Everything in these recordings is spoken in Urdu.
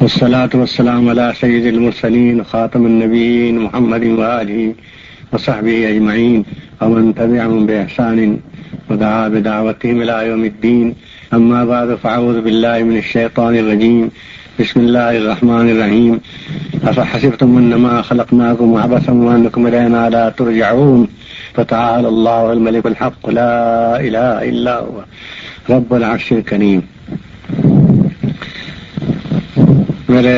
والصلاة والسلام على سيد المرسلين خاتم النبيين محمد وآله وصحبه أجمعين ومن تبعهم بإحسان ودعا بدعوتهم إلى يوم الدين. أما بعد فأعوذ بالله من الشيطان الرجيم. بسم الله الرحمن الرحيم. أفحسبتم أنما خلقناكم عبثا وأنكم إلينا لا ترجعون فتعالى الله الملك الحق لا إله إلا هو رب العرش الكريم. میرے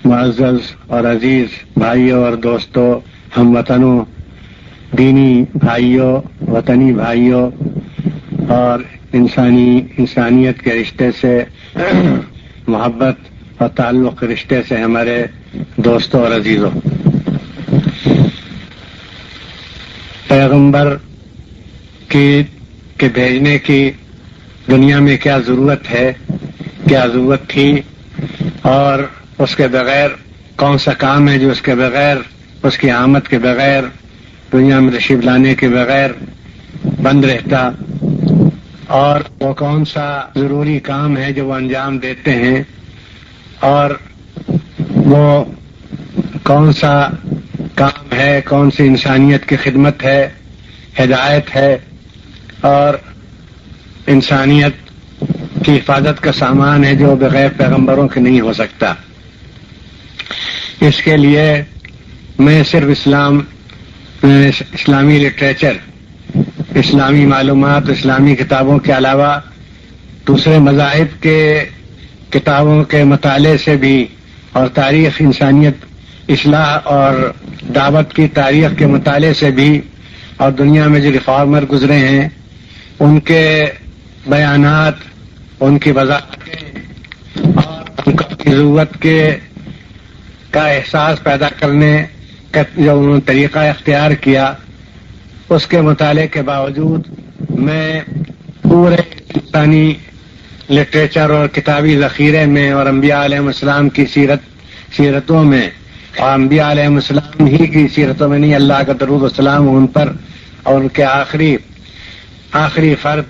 معزز اور عزیز بھائیوں اور دوستوں، ہم وطنوں، دینی بھائیوں، وطنی بھائیوں اور انسانیت کے رشتے سے محبت اور تعلق کے رشتے سے ہمارے دوستوں اور عزیزوں، پیغمبر کے بھیجنے کی دنیا میں کیا ضرورت ہے، کیا ضرورت تھی، اور اس کے بغیر کون سا کام ہے جو اس کے بغیر، اس کی آمد کے بغیر، دنیا میں تشریف لانے کے بغیر بند رہتا، اور وہ کون سا ضروری کام ہے جو وہ انجام دیتے ہیں، اور وہ کون سا کام ہے، کون سی انسانیت کی خدمت ہے، ہدایت ہے اور انسانیت کی حفاظت کا سامان ہے جو بغیر پیغمبروں کے نہیں ہو سکتا۔ اس کے لیے میں صرف اسلامی لٹریچر، اسلامی معلومات، اسلامی کتابوں کے علاوہ دوسرے مذاہب کے کتابوں کے مطالعے سے بھی، اور تاریخ انسانیت، اصلاح اور دعوت کی تاریخ کے مطالعے سے بھی، اور دنیا میں جو ریفارمر گزرے ہیں ان کے بیانات، ان کی وضاحتیں اور ان کی ضرورت کا احساس پیدا کرنے کا جو انہوں نے طریقہ اختیار کیا، اس کے مطالعے کے باوجود میں پورے انسانی لٹریچر اور کتابی ذخیرے میں اور انبیاء علیہ السلام کی سیرتوں میں، اور انبیاء علیہ السلام ہی کی سیرتوں میں نہیں، اللہ کا درود و سلام ان پر اور ان کے آخری فرد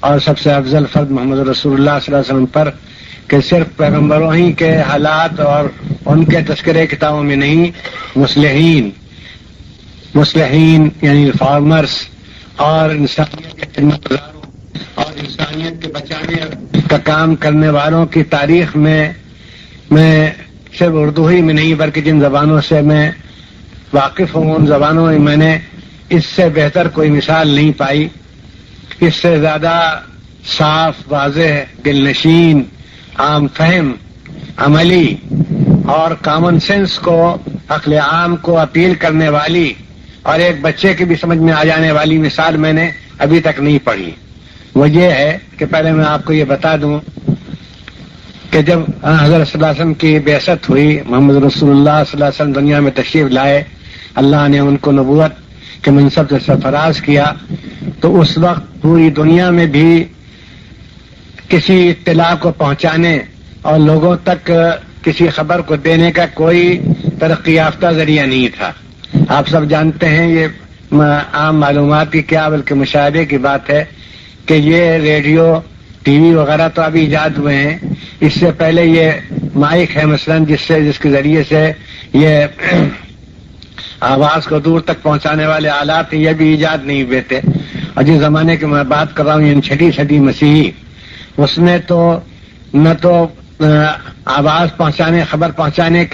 اور سب سے افضل فرد محمد رسول اللہ صلی اللہ علیہ وسلم پر، کہ صرف پیغمبروں ہی کے حالات اور ان کے تذکرے کتابوں میں نہیں، مصلحین یعنی ریفارمرز اور انسانیت کے خدمت گزاروں اور انسانیت کے بچانے کا کام کرنے والوں کی تاریخ میں صرف اردو ہی میں نہیں بلکہ جن زبانوں سے میں واقف ہوں ان زبانوں میں میں نے اس سے بہتر کوئی مثال نہیں پائی، اس سے زیادہ صاف، واضح، دلنشین، عام فہم، عملی اور کامن سینس کو، عقل عام کو اپیل کرنے والی اور ایک بچے کی بھی سمجھ میں آ جانے والی مثال میں نے ابھی تک نہیں پڑھی۔ وہ یہ ہے کہ پہلے میں آپ کو یہ بتا دوں کہ جب حضرت صلی اللہ علیہ وسلم کی بعثت ہوئی، محمد رسول اللہ صلی اللہ علیہ وسلم دنیا میں تشریف لائے، اللہ نے ان کو نبوت کے منصب سے سرفراز کیا، تو اس وقت پوری دنیا میں بھی کسی اطلاع کو پہنچانے اور لوگوں تک کسی خبر کو دینے کا کوئی ترقی یافتہ ذریعہ نہیں تھا۔ آپ سب جانتے ہیں، یہ عام معلومات کی کیا بلکہ مشاہدے کی بات ہے کہ یہ ریڈیو، ٹی وی وغیرہ تو ابھی ایجاد ہوئے ہیں، اس سے پہلے یہ مائک ہے مثلا جس کے ذریعے سے یہ آواز کو دور تک پہنچانے والے آلات یہ بھی ایجاد نہیں ہوئے تھے۔ اور جس زمانے کی میں بات کر رہا ہوں، یعنی 6ویں صدی مسیحی، اس میں تو نہ تو آواز پہنچانے، خبر پہنچانے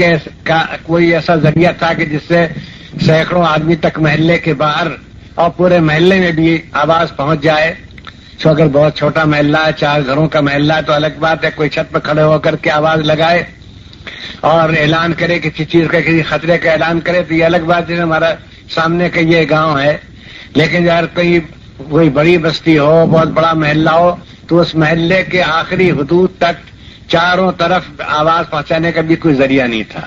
کا کوئی ایسا ذریعہ تھا کہ جس سے سینکڑوں آدمی تک محلے کے باہر اور پورے محلے میں بھی آواز پہنچ جائے۔ تو اگر بہت چھوٹا محلہ ہے، 4 گھروں کا محلہ ہے تو الگ بات ہے، کوئی چھت پہ کھڑے ہو کر کے آواز لگائے اور اعلان کرے کسی چیز کا، کسی خطرے کا اعلان کرے تو یہ الگ بات ہے، ہمارا سامنے کا یہ گاؤں ہے۔ لیکن اگر کوئی بڑی بستی ہو، بہت بڑا محلہ ہو، تو اس محلے کے آخری حدود تک چاروں طرف آواز پہنچانے کا بھی کوئی ذریعہ نہیں تھا۔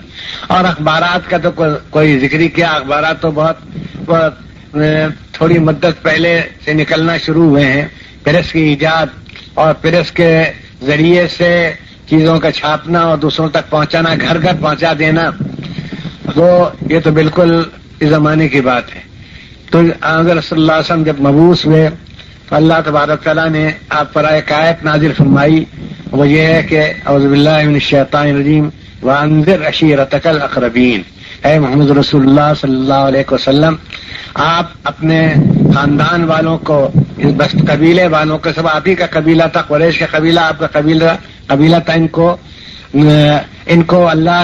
اور اخبارات کا تو کوئی ذکر ہی کیا، اخبارات تو بہت تھوڑی مدت پہلے سے نکلنا شروع ہوئے ہیں۔ پریس کی ایجاد اور پریس کے ذریعے سے چیزوں کا چھاپنا اور دوسروں تک پہنچانا، گھر گھر پہنچا دینا، تو یہ تو بالکل اس زمانے کی بات ہے۔ تو حضرت صلی اللہ علیہ وسلم جب مبعوث ہوئے تو اللہ تبارک تعالیٰ نے آپ پر ایک آیت نازل فرمائی وہ یہ ہے کہ اعوذ باللہ من الشیطان الرجیم وانذر عشیرتک الاقربین. اے محمد رسول اللہ صلی اللہ علیہ وسلم، آپ اپنے خاندان والوں کو، بس قبیلے والوں کو، سب آپ ہی کا قبیلہ تھا، قریش کا قبیلہ آپ کا قبیلہ تھا، ان کو اللہ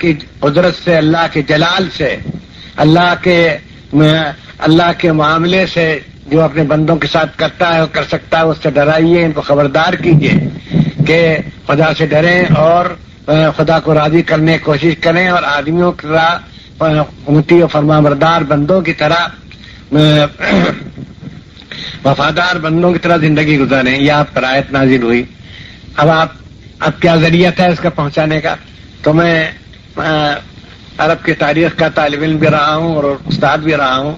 کی قدرت سے، اللہ کے جلال سے، اللہ کے معاملے سے جو اپنے بندوں کے ساتھ کرتا ہے اور کر سکتا ہے اس سے ڈرائیے، ان کو خبردار کیجیے کہ خدا سے ڈریں اور خدا کو راضی کرنے کی کوشش کریں اور آدمیوں کی طرح مطیع و فرما بردار بندوں کی طرح وفادار بندوں کی طرح زندگی گزاریں. یہ آپ پر آیت نازل ہوئی. اب کیا ذریعہ تھا اس کا پہنچانے کا؟ تو میں عرب کی تاریخ کا طالب علم بھی رہا ہوں اور استاد بھی رہا ہوں.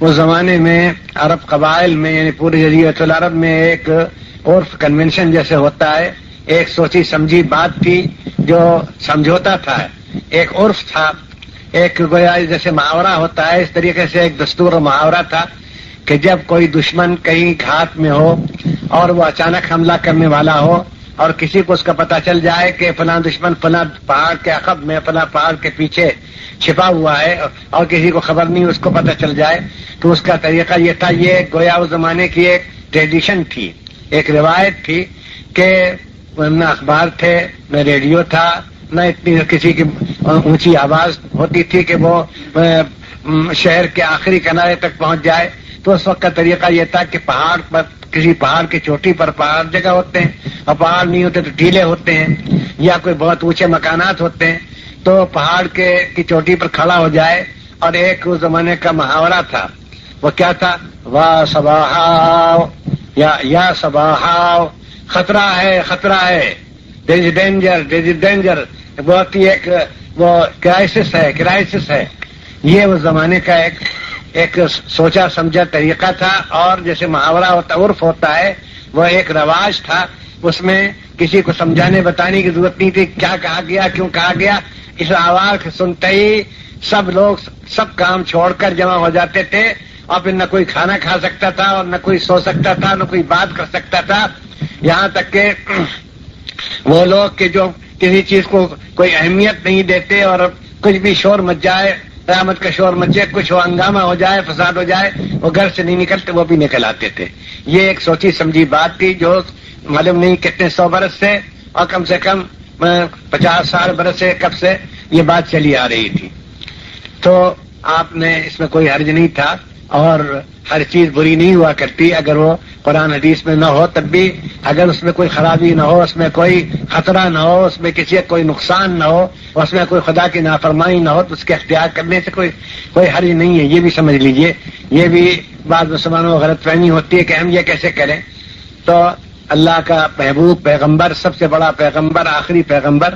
اس زمانے میں عرب قبائل میں، یعنی پورے جزیرۃ العرب میں ایک عرف کنونشن جیسے ہوتا ہے، ایک سوچی سمجھی بات تھی جو سمجھوتا تھا، ایک عرف تھا، ایک گویا جیسے محاورہ ہوتا ہے، اس طریقے سے ایک دستور و محاورہ تھا کہ جب کوئی دشمن کہیں گھات میں ہو اور وہ اچانک حملہ کرنے والا ہو اور کسی کو اس کا پتہ چل جائے کہ فلاں دشمن فلاں پہاڑ کے عقب میں، فلاں پہاڑ کے پیچھے چھپا ہوا ہے اور کسی کو خبر نہیں، اس کو پتہ چل جائے، تو اس کا طریقہ یہ تھا. یہ گویا اس زمانے کی ایک ٹریڈیشن تھی، ایک روایت تھی کہ نہ اخبار تھے، نہ ریڈیو تھا، نہ اتنی کسی کی اونچی آواز ہوتی تھی کہ وہ شہر کے آخری کنارے تک پہنچ جائے. تو اس وقت کا طریقہ یہ تھا کہ پہاڑ پر، کسی پہاڑ کی چوٹی پر، پہاڑ جگہ ہوتے ہیں اور پہاڑ نہیں ہوتے تو ٹیلے ہوتے ہیں یا کوئی بہت اونچے مکانات ہوتے ہیں، تو پہاڑ کی چوٹی پر کھڑا ہو جائے. اور ایک اس زمانے کا محاورہ تھا، وہ کیا تھا؟ واہ صباحاؤ، یا صباحاؤ، خطرہ ہے، خطرہ ہے، دیر از ڈینجر، دیر از ڈینجر. بہت ہی ایک وہ کرائسس ہے. یہ اس زمانے کا ایک سوچا سمجھا طریقہ تھا. اور جیسے محاورہ ہوتا، عرف ہوتا ہے، وہ ایک رواج تھا. اس میں کسی کو سمجھانے بتانے کی ضرورت نہیں تھی کیا کہا گیا، کیوں کہا گیا. اس آواز کو سنتے ہی سب لوگ سب کام چھوڑ کر جمع ہو جاتے تھے، اور پھر نہ کوئی کھانا کھا سکتا تھا اور نہ کوئی سو سکتا تھا، نہ کوئی بات کر سکتا تھا. یہاں تک کہ وہ لوگ کہ جو کسی چیز کو کوئی اہمیت نہیں دیتے اور کچھ بھی شور مچ جائے، قیامت کا شور مچے، کچھ ہنگامہ ہو جائے، فساد ہو جائے، وہ گھر سے نہیں نکلتے، وہ بھی نکل آتے تھے. یہ ایک سوچی سمجھی بات تھی جو معلوم نہیں کتنے 100 برس سے اور کم سے کم 50-60 برس سے کب سے یہ بات چلی آ رہی تھی. تو آپ نے اس میں کوئی حرج نہیں تھا اور ہر چیز بری نہیں ہوا کرتی اگر وہ قرآن حدیث میں نہ ہو. تب بھی اگر اس میں کوئی خرابی نہ ہو، اس میں کوئی خطرہ نہ ہو، اس میں کسی کا کوئی نقصان نہ ہو، اس میں کوئی خدا کی نافرمانی نہ ہو، تو اس کے اختیار کرنے سے کوئی حرج نہیں ہے. یہ بھی سمجھ لیجئے. یہ بھی بعض مسلمانوں کو غلط فہمی ہوتی ہے کہ ہم یہ کیسے کریں. تو اللہ کا محبوب پیغمبر، سب سے بڑا پیغمبر، آخری پیغمبر،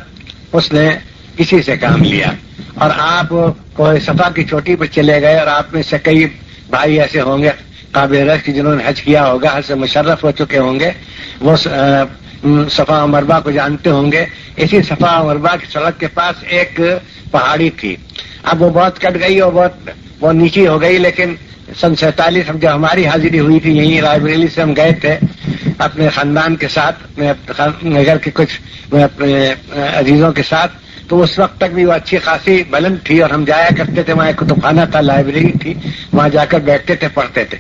اس نے کسی سے کام لیا. اور آپ کوئی صفا کی چوٹی پہ چلے گئے، اور آپ میں سے کئی بھائی ایسے ہوں گے قابل رشک جنہوں نے حج کیا ہوگا، حج سے مشرف ہو چکے ہوں گے، وہ صفا و مروا کو جانتے ہوں گے. اسی صفا و مروا کی سڑک کے پاس ایک پہاڑی تھی. اب وہ بہت کٹ گئی اور بہت نیچی ہو گئی، لیکن سن 47 جب ہماری حاضری ہوئی تھی یہیں رائے بریلی سے، ہم گئے تھے اپنے خاندان کے ساتھ، میں گھر کے کچھ اپنے عزیزوں کے ساتھ. تو اس وقت تک بھی وہ اچھی خاصی بلند تھی اور ہم جایا کرتے تھے. وہاں کتب خانہ تھا، لائبریری تھی، وہاں جا کر بیٹھتے تھے، پڑھتے تھے.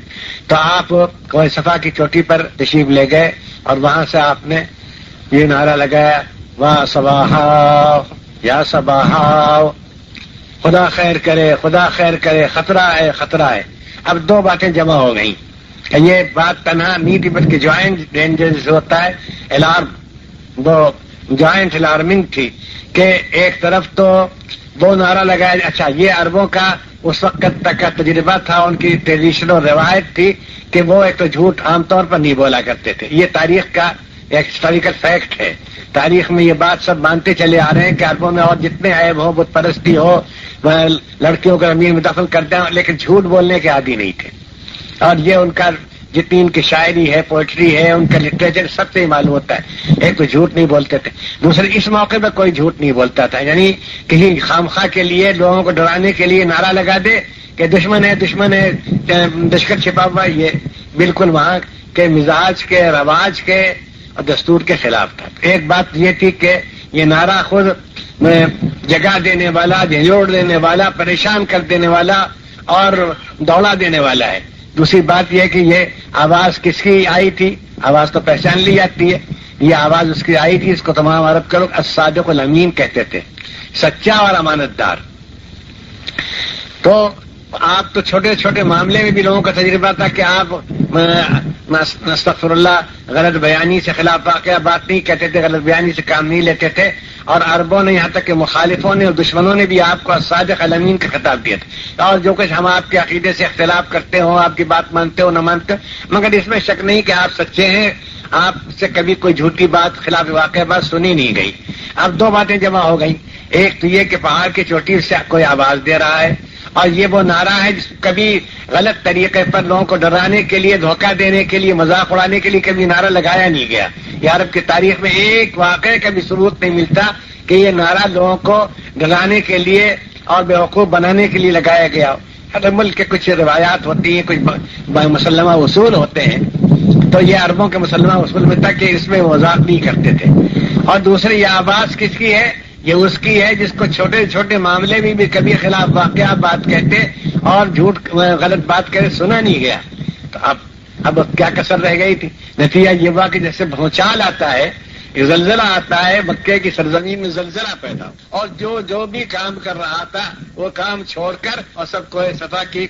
تو آپ کوئی صفا کی چوٹی پر تشریف لے گئے اور وہاں سے آپ نے یہ نعرہ لگایا، واہ صباحا یا صباحا، خدا خیر کرے، خدا خیر کرے، خطرہ ہے، خطرہ ہے. اب دو باتیں جمع ہو گئیں. یہ بات تنہا نہیں تھی بلکہ جوائنٹ ڈینجر سے ہوتا ہے، الارم، وہ جوائنٹ الارمنگ تھی کہ ایک طرف تو وہ نعرہ لگایا. اچھا، یہ عربوں کا اس وقت تک کا تجربہ تھا، ان کی ٹریڈیشن اور روایت تھی کہ وہ ایک تو جھوٹ عام طور پر نہیں بولا کرتے تھے. یہ تاریخ کا ایک ہسٹوریکل فیکٹ ہے. تاریخ میں یہ بات سب مانتے چلے آ رہے ہیں کہ عربوں میں اور جتنے عیب ہو، بت پرستی ہو، لڑکیوں کو زمین میں دفن کرتے ہیں، لیکن جھوٹ بولنے کے عادی نہیں تھے. اور یہ ان کا جتنی ان کی شاعری ہے، پوئٹری ہے، ان کا لٹریچر سب سے ہی معلوم ہوتا ہے. ایک تو جھوٹ نہیں بولتے تھے، دوسرے اس موقع پہ کوئی جھوٹ نہیں بولتا تھا. یعنی کسی خامخواہ کے لیے، لوگوں کو ڈرانے کے لیے نعرہ لگا دے کہ دشمن ہے، دشمن ہے، دشکر چھپا ہوا. یہ بالکل وہاں کے مزاج کے، رواج کے اور دستور کے خلاف تھا. ایک بات یہ تھی کہ یہ نعرہ خود جگہ دینے والا، جھنجھوڑ دینے والا، پریشان کر دینے والا اور دوڑا دینے والا ہے. دوسری بات یہ کہ یہ آواز کس کی آئی تھی؟ آواز تو پہچان لی جاتی ہے. یہ آواز اس کی آئی تھی، اس کو تمام عرب کے لوگ الصادق الامین کہتے تھے، سچا اور امانت دار. تو آپ تو چھوٹے چھوٹے معاملے میں بھی لوگوں کا تجربہ تھا کہ آپ استغفر اللہ غلط بیانی سے خلاف واقعہ بات نہیں کہتے تھے، غلط بیانی سے کام نہیں لیتے تھے. اور عربوں نے، یہاں تک کہ مخالفوں نے اور دشمنوں نے بھی آپ کو الصادق الامین کا خطاب دیا تھا. اور جو کچھ ہم آپ کے عقیدے سے اختلاف کرتے ہوں، آپ کی بات مانتے ہو نہ مانتے ہو، مگر اس میں شک نہیں کہ آپ سچے ہیں. آپ سے کبھی کوئی جھوٹی بات، خلاف واقعہ بات سنی نہیں گئی. اب دو باتیں جمع ہو گئی. ایک تو یہ کہ پہاڑ کی چوٹی سے کوئی آواز دے رہا ہے، اور یہ وہ نعرہ ہے جس کبھی غلط طریقے پر لوگوں کو ڈرانے کے لیے، دھوکہ دینے کے لیے، مذاق اڑانے کے لیے کبھی نعرہ لگایا نہیں گیا. یہ عرب کی تاریخ میں ایک واقعے کا بھی ثبوت نہیں ملتا کہ یہ نعرہ لوگوں کو ڈرانے کے لیے اور بیوقوف بنانے کے لیے لگایا گیا. ہر ملک کے کچھ روایات ہوتی ہیں، کچھ مسلمہ اصول ہوتے ہیں. تو یہ عربوں کے مسلمہ اصول میں تھا کہ اس میں مذاق نہیں کرتے تھے. اور دوسری یہ آواز کس کی ہے؟ یہ اس کی ہے جس کو چھوٹے چھوٹے معاملے میں بھی کبھی خلاف واقعہ بات کہتے اور جھوٹ غلط بات کہتے سنا نہیں گیا. تو اب کیا کسر رہ گئی تھی؟ نتیجہ یہ ہوا کہ جیسے بھونچال آتا ہے، زلزلہ آتا ہے، مکے کی سرزمین میں زلزلہ پیدا ہو، اور جو بھی کام کر رہا تھا وہ کام چھوڑ کر اور سب کو سطح کی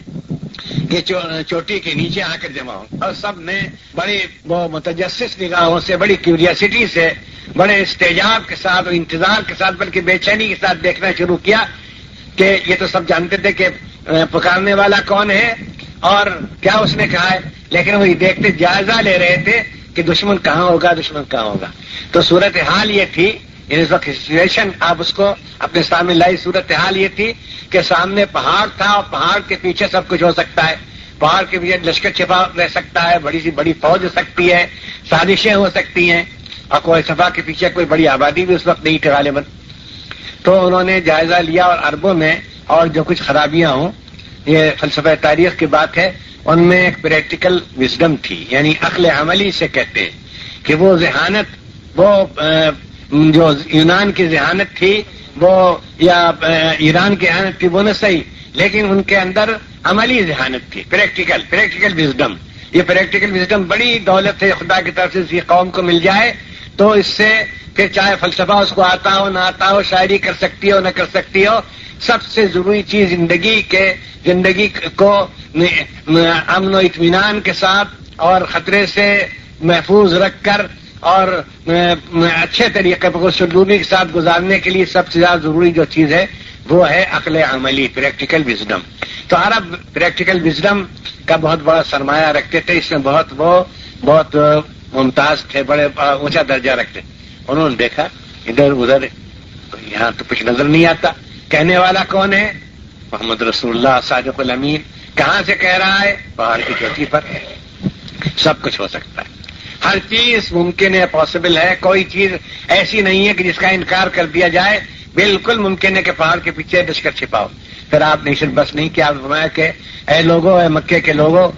چوٹی کے نیچے آ کر جمع ہو، اور سب نے بڑی وہ متجسس نگاہوں سے، بڑی کیوریاسٹی سے، بڑے استعجاب کے ساتھ اور انتظار کے ساتھ، بلکہ بے چینی کے ساتھ دیکھنا شروع کیا کہ یہ تو سب جانتے تھے کہ پکارنے والا کون ہے اور کیا اس نے کہا ہے، لیکن وہی دیکھتے جائزہ لے رہے تھے کہ دشمن کہاں ہوگا، دشمن کہاں ہوگا. تو صورتحال یہ تھی، اس وقت سچویشن آپ اس کو اپنے سامنے لائی. صورتحال یہ تھی کہ سامنے پہاڑ تھا اور پہاڑ کے پیچھے سب کچھ ہو سکتا ہے. پہاڑ کے پیچھے لشکر چھپا رہ سکتا ہے، بڑی سی بڑی فوج ہو سکتی ہے، سازشیں ہو سکتی ہیں، اور کوئی صفا کے پیچھے کوئی بڑی آبادی بھی اس وقت نہیں تھی غالباً. تو انہوں نے جائزہ لیا، اور عربوں میں اور جو کچھ خرابیاں ہوں، یہ فلسفہ تاریخ کی بات ہے، ان میں ایک پریکٹیکل وزڈم تھی، یعنی عقل عملی سے کہتے ہیں کہ وہ ذہانت، وہ جو یونان کی ذہانت تھی وہ یا ایران کی ذہانت تھی وہ نہ صحیح، لیکن ان کے اندر عملی ذہانت تھی، پریکٹیکل وزڈم. یہ پریکٹیکل وزڈم بڑی دولت ہے خدا کی طرف سے. اس قوم کو مل جائے تو اس سے پھر چاہے فلسفہ اس کو آتا ہو نہ آتا ہو، شاعری کر سکتی ہو نہ کر سکتی ہو، سب سے ضروری چیز زندگی کو امن و اطمینان کے ساتھ اور خطرے سے محفوظ رکھ کر اور اچھے طریقے پر سلوکی کے ساتھ گزارنے کے لیے سب سے زیادہ ضروری جو چیز ہے وہ ہے عقل عملی، پریکٹیکل وزڈم. تو عرب پریکٹیکل وزڈم کا بہت بڑا سرمایہ رکھتے تھے، اس میں بہت ممتاز تھے، بڑے اونچا درجہ رکھتے. انہوں نے دیکھا ادھر ادھر، یہاں تو کچھ نظر نہیں آتا. کہنے والا کون ہے؟ محمد رسول اللہ صادق الامین. کہاں سے کہہ رہا ہے؟ پہاڑ کی چوٹی پر. سب کچھ ہو سکتا ہے، ہر چیز ممکن ہے، پاسبل ہے. کوئی چیز ایسی نہیں ہے کہ جس کا انکار کر دیا جائے. بالکل ممکن ہے کہ پہاڑ کے پیچھے لشکر چھپاؤ. پھر آپ نے صرف بس نہیں کیا، آپ فرمایا کہ اے لوگوں، اے مکے کے لوگوں،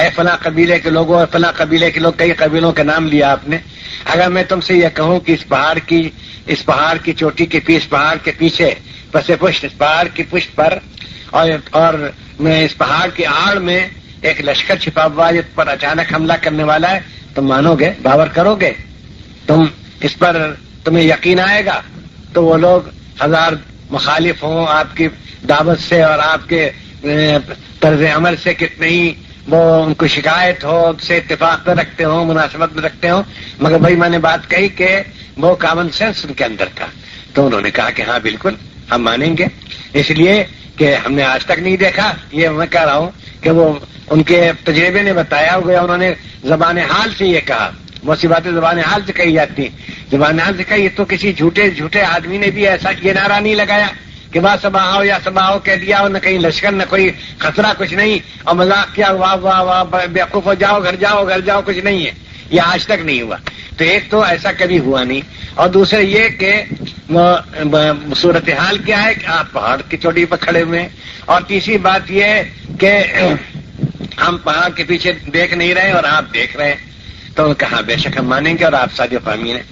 اے فلاں قبیلے کے لوگوں، اے فلاں قبیلے کے لوگ، کئی قبیلوں کا نام لیا آپ نے. اگر میں تم سے یہ کہوں کہ اس پہاڑ کی چوٹی کے پیچھے، اس پہاڑ کے پیچھے پس پشت، اس پہاڑ کی پشت پر اور میں اس پہاڑ کی آڑ میں ایک لشکر چھپا ہوا ہے جس پر اچانک حملہ کرنے والا ہے، تم مانو گے؟ باور کرو گے؟ تم اس پر تمہیں یقین آئے گا؟ تو وہ لوگ ہزار مخالف ہوں آپ کی دعوت سے اور آپ کے طرز عمل سے، کتنے ہی وہ ان کو شکایت ہو، ان سے اتفاق میں رکھتے ہوں، مناسبت میں رکھتے ہوں، مگر بھائی میں نے بات کہی کہ وہ کامن سینس ان کے اندر تھا. تو انہوں نے کہا کہ ہاں بالکل ہم مانیں گے، اس لیے کہ ہم نے آج تک نہیں دیکھا. یہ میں کہہ رہا ہوں کہ وہ ان کے تجربے نے بتایا ہو گیا، انہوں نے زبان حال سے یہ کہا. بہت سی باتیں زبان حال سے کہی جاتی، زبان حال سے کہی. تو کسی جھوٹے آدمی نے بھی ایسا یہ نعرہ نہیں لگایا کہ واہ سباؤ یا سباؤ کہہ دیا، اور نہ کہیں لشکر، نہ کوئی خطرہ، کچھ نہیں، اور مذاق کیا، واہ واہ واہ بیوقوف ہو جاؤ، گھر جاؤ، کچھ نہیں ہے. یہ آج تک نہیں ہوا. تو ایک تو ایسا کبھی ہوا نہیں، اور دوسرے یہ کہ صورتحال کیا ہے کہ آپ پہاڑ کی چوٹی پر کھڑے ہوئے ہیں، اور تیسری بات یہ ہے کہ ہم پہاڑ کے پیچھے دیکھ نہیں رہے اور آپ دیکھ رہے ہیں. تو انہوں نے کہا بے شک ہم مانیں گے اور آپ صادق فہمین ہیں.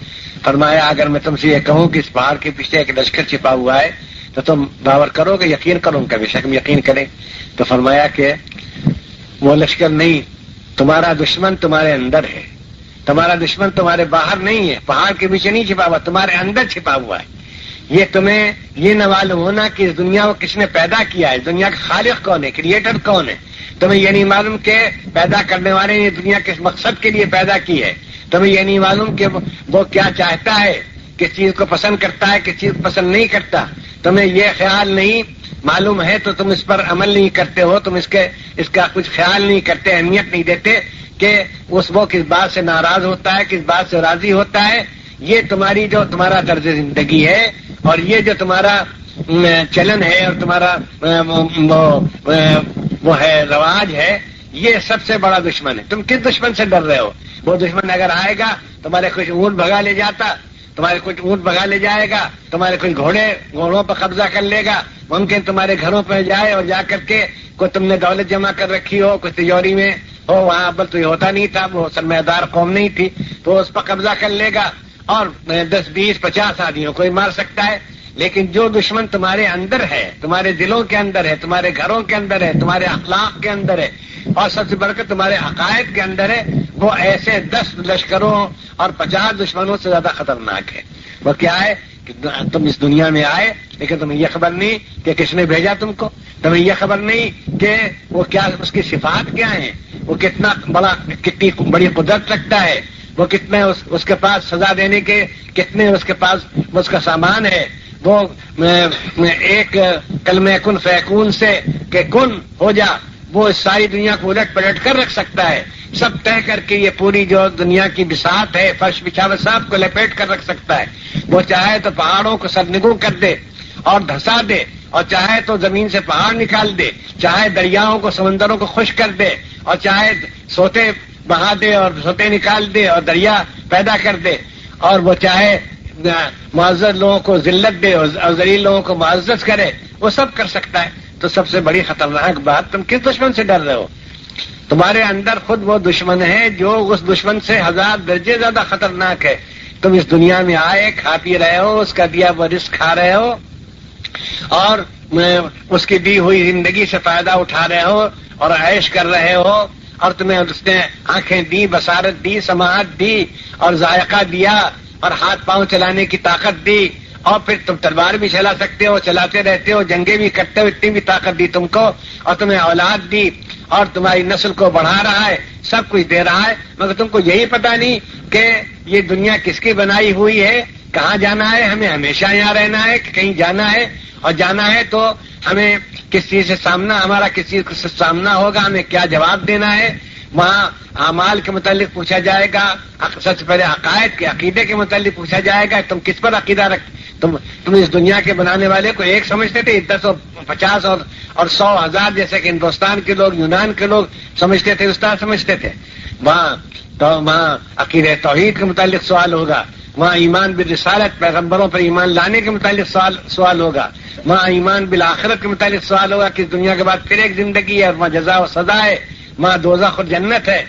فرمایا اگر میں تم سے یہ کہوں کہ اس پہاڑ کے پیچھے ایک لشکر چھپا ہوا ہے تو تم باور کرو گے, یقین کرو گے؟ بے شک ہم یقین کریں. تو فرمایا کہ وہ لشکر نہیں, تمہارا دشمن تمہارے اندر ہے, تمہارا دشمن تمہارے باہر نہیں ہے, پہاڑ کے پیچھے نہیں چھپا ہوا, تمہارے اندر چھپا ہوا ہے. یہ تمہیں یہ نہ معلوم ہونا کہ اس دنیا کو کس نے پیدا کیا ہے, دنیا کا خالق کون ہے, کریٹر کون ہے. تمہیں یہ نہیں معلوم کہ پیدا کرنے والے نے دنیا کس مقصد کے لیے پیدا کی ہے. تمہیں یہ نہیں معلوم کہ وہ کیا چاہتا ہے, کس چیز کو پسند کرتا ہے, کس چیز کو پسند نہیں کرتا. تمہیں یہ خیال نہیں معلوم ہے تو تم اس پر عمل نہیں کرتے ہو, تم اس کا کچھ خیال نہیں کرتے, اہمیت نہیں دیتے کہ وہ کس بات سے ناراض ہوتا ہے, کس بات سے راضی ہوتا ہے. یہ تمہاری جو تمہارا طرز زندگی ہے اور یہ جو تمہارا چلن ہے اور تمہارا وہ ہے رواج ہے, یہ سب سے بڑا دشمن ہے. تم کس دشمن سے ڈر رہے ہو؟ وہ دشمن اگر آئے گا تمہارے کچھ اونٹ بھگا لے جاتا, تمہارے کچھ اونٹ بھگا لے جائے گا, تمہارے کچھ گھوڑوں پر قبضہ کر لے گا, ممکن تمہارے گھروں پہ جائے اور جا کر کے کوئی تم نے دولت جمع کر رکھی ہو, کچھ تجوری میں ہو, وہاں ابل تو یہ ہوتا نہیں تھا, وہ سرمایہ قوم نہیں تھی, تو اس پر قبضہ کر لے گا اور 10, 20, 50 آدمیوں کو ہی مار سکتا ہے. لیکن جو دشمن تمہارے اندر ہے, تمہارے دلوں کے اندر ہے, تمہارے گھروں کے اندر ہے, تمہارے اخلاق کے اندر ہے اور سب سے بڑھ کر تمہارے عقائد کے اندر ہے, وہ ایسے 10 لشکروں اور 50 دشمنوں سے زیادہ خطرناک ہے. وہ کیا ہے کہ تم اس دنیا میں آئے لیکن تمہیں یہ خبر نہیں کہ کس نے بھیجا تم کو, تمہیں یہ خبر نہیں کہ وہ کیا, اس کی صفات کیا ہیں, وہ کتنی بڑی قدرت رکھتا ہے, وہ کتنے اس کے پاس سزا دینے کے کتنے اس کے پاس اس کا سامان ہے. وہ ایک کلمہ کن فیکون سے کہ کن ہو جا, وہ اس ساری دنیا کو الٹ پلٹ کر رکھ سکتا ہے. سب طے کر کے یہ پوری جو دنیا کی بساط ہے, فرش بچھاوت سب کو لپیٹ کر رکھ سکتا ہے. وہ چاہے تو پہاڑوں کو سرنگوں کر دے اور دھسا دے, اور چاہے تو زمین سے پہاڑ نکال دے, چاہے دریاؤں کو سمندروں کو خشک کر دے, اور چاہے سوتے بہا دے اور سوتے نکال دے اور دریا پیدا کر دے, اور وہ چاہے معزز لوگوں کو ذلت دے اور ذلیل لوگوں کو معزز کرے, وہ سب کر سکتا ہے. تو سب سے بڑی خطرناک بات, تم کس دشمن سے ڈر رہے ہو؟ تمہارے اندر خود وہ دشمن ہے جو اس دشمن سے 1000 درجے زیادہ خطرناک ہے. تم اس دنیا میں آئے, کھا پی رہے ہو, اس کا دیا وہ رزق کھا رہے ہو اور اس کی دی ہوئی زندگی سے فائدہ اٹھا رہے ہو اور عیش کر رہے ہو, اور تمہیں اس نے آنکھیں دی, بصارت دی, سماعت دی اور ذائقہ دیا اور ہاتھ پاؤں چلانے کی طاقت دی, اور پھر تم تلوار بھی چلا سکتے ہو, چلاتے رہتے ہو, جنگیں بھی کرتے ہو, اتنی بھی طاقت دی تم کو, اور تمہیں اولاد دی اور تمہاری نسل کو بڑھا رہا ہے, سب کچھ دے رہا ہے, مگر تم کو یہی پتا نہیں کہ یہ دنیا کس کی بنائی ہوئی ہے, کہاں جانا ہے, ہمیں ہمیشہ یہاں رہنا ہے کہ کہیں جانا ہے, اور جانا ہے تو ہمیں کس چیز سے ہمارا کس چیز سے سامنا ہوگا, ہمیں کیا جواب دینا ہے. وہاں اعمال کے متعلق پوچھا جائے گا, سب سے پہلے عقائد کے عقیدے کے متعلق پوچھا جائے گا, تم کس پر عقیدہ تم اس دنیا کے بنانے والے کو ایک سمجھتے تھے, 10 اور 50 اور 100 ہزار جیسے کہ ہندوستان کے لوگ, یونان کے لوگ سمجھتے تھے, استاد سمجھتے تھے. وہاں عقیدہ توحید کے متعلق سوال ہوگا, وہاں ایمان بالرسالت, پیغمبروں پر ایمان لانے کے متعلق سوال ہوگا, وہاں ایمان بالآخرت کے متعلق سوال ہوگا کہ دنیا کے بعد پھر ایک زندگی ہے, وہاں جزا و سزا ہے, وہاں دوزخ اور جنت ہے.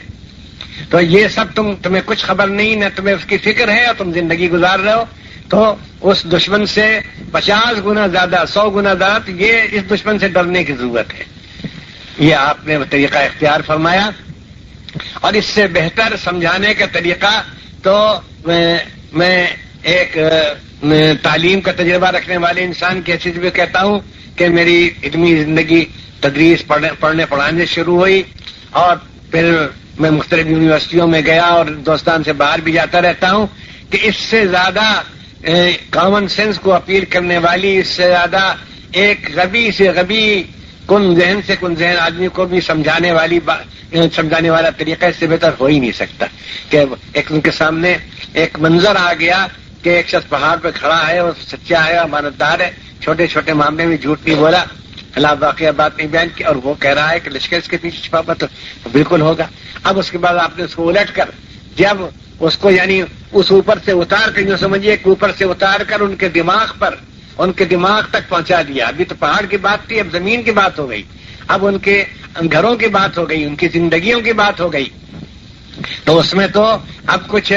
تو یہ سب تمہیں کچھ خبر نہیں, نہ تمہیں اس کی فکر ہے, اور تم زندگی گزار رہے ہو. تو اس دشمن سے 50 گنا زیادہ, 100 گنا زیادہ, یہ اس دشمن سے ڈرنے کی ضرورت ہے. یہ آپ نے طریقہ اختیار فرمایا, اور اس سے بہتر سمجھانے کا طریقہ تو میں ایک تعلیم کا تجربہ رکھنے والے انسان کی حیثیت بھی کہتا ہوں کہ میری اتنی زندگی تدریس پڑھنے پڑھانے شروع ہوئی, اور پھر میں مختلف یونیورسٹیوں میں گیا اور دوستان سے باہر بھی جاتا رہتا ہوں, کہ اس سے زیادہ کامن سینس کو اپیل کرنے والی, اس سے زیادہ ایک غبی سے غبی, کن ذہن سے کن ذہن آدمی کو بھی سمجھانے والا طریقہ اس سے بہتر ہو ہی نہیں سکتا. کہ ایک ان کے سامنے ایک منظر آ گیا کہ ایک شخص پہاڑ پہ کھڑا ہے, اور سچا ہے, امانتدار ہے, چھوٹے چھوٹے معاملے میں جھوٹ نہیں بولا, خلاف واقعہ بات نہیں بیان کی, اور وہ کہہ رہا ہے کہ لشکر اس کے پیچھے چھپا ہوا, تو بالکل ہوگا. اب اس کے بعد آپ نے اس کو الٹ کر, جب اس کو یعنی اس اوپر سے اتار کر, جو سمجھیے کہ اوپر سے اتار کر ان کے دماغ تک پہنچا دیا. ابھی تو پہاڑ کی بات تھی, اب زمین کی بات ہو گئی, اب ان کے گھروں کی بات ہو گئی, ان کی زندگیوں کی بات ہو گئی. تو اس میں تو اب کچھ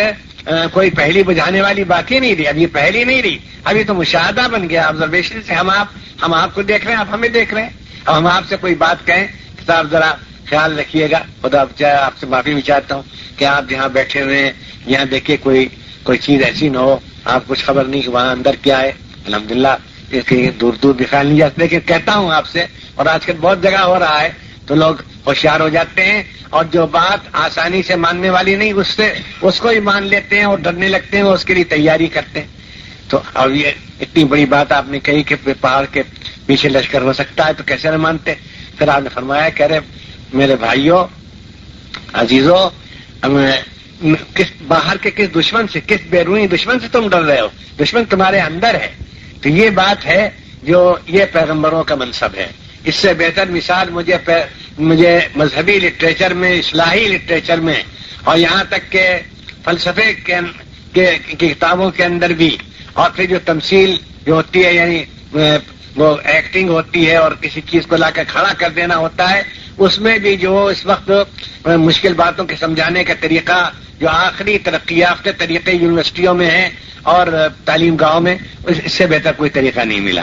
کوئی پہلی بجھانے والی باقی نہیں رہی. اب یہ پہلی نہیں رہی, ابھی تو مشاہدہ بن گیا, آبزرویشن سے ہم آپ کو دیکھ رہے ہیں, آپ ہمیں دیکھ رہے ہیں. اب ہم آپ سے کوئی بات کہیں تو آپ ذرا خیال رکھیے گا. خدا آپ سے معافی بھی چاہتا ہوں کہ آپ جہاں بیٹھے ہوئے ہیں یہاں دیکھیے کوئی چیز ایسی نہ ہو آپ کچھ خبر نہیں کہ وہاں اندر کیا ہے. الحمدللہ اس کے دور دور دکھائی نہیں جاتے, لیکن کہتا ہوں آپ سے, اور آج کل بہت جگہ ہو رہا ہے تو لوگ ہوشیار ہو جاتے ہیں اور جو بات آسانی سے ماننے والی نہیں اس کو ہی مان لیتے ہیں اور ڈرنے لگتے ہیں, اس کے لیے تیاری کرتے ہیں. تو اب یہ اتنی بڑی بات آپ نے کہی کہ پہاڑ کے پیچھے لشکر ہو سکتا ہے تو کیسے نہ مانتے. پھر آپ نے فرمایا کہہ رہے میرے بھائیوں عزیزوں, باہر کے کس دشمن سے, کس بیرونی دشمن سے تم ڈر رہے ہو؟ دشمن تمہارے اندر ہے. تو یہ بات ہے جو یہ پیغمبروں کا منصب ہے. اس سے بہتر مثال مجھے مذہبی لٹریچر میں, اصلاحی لٹریچر میں, اور یہاں تک کہ فلسفے کے کتابوں کے اندر بھی, اور پھر جو تمثیل جو ہوتی ہے یعنی وہ ایکٹنگ ہوتی ہے اور کسی چیز کو لا کر کھڑا کر دینا ہوتا ہے, اس میں بھی جو اس وقت مشکل باتوں کے سمجھانے کا طریقہ جو آخری ترقی یافتہ طریقے یونیورسٹیوں میں ہیں اور تعلیم گاہوں میں, اس سے بہتر کوئی طریقہ نہیں ملا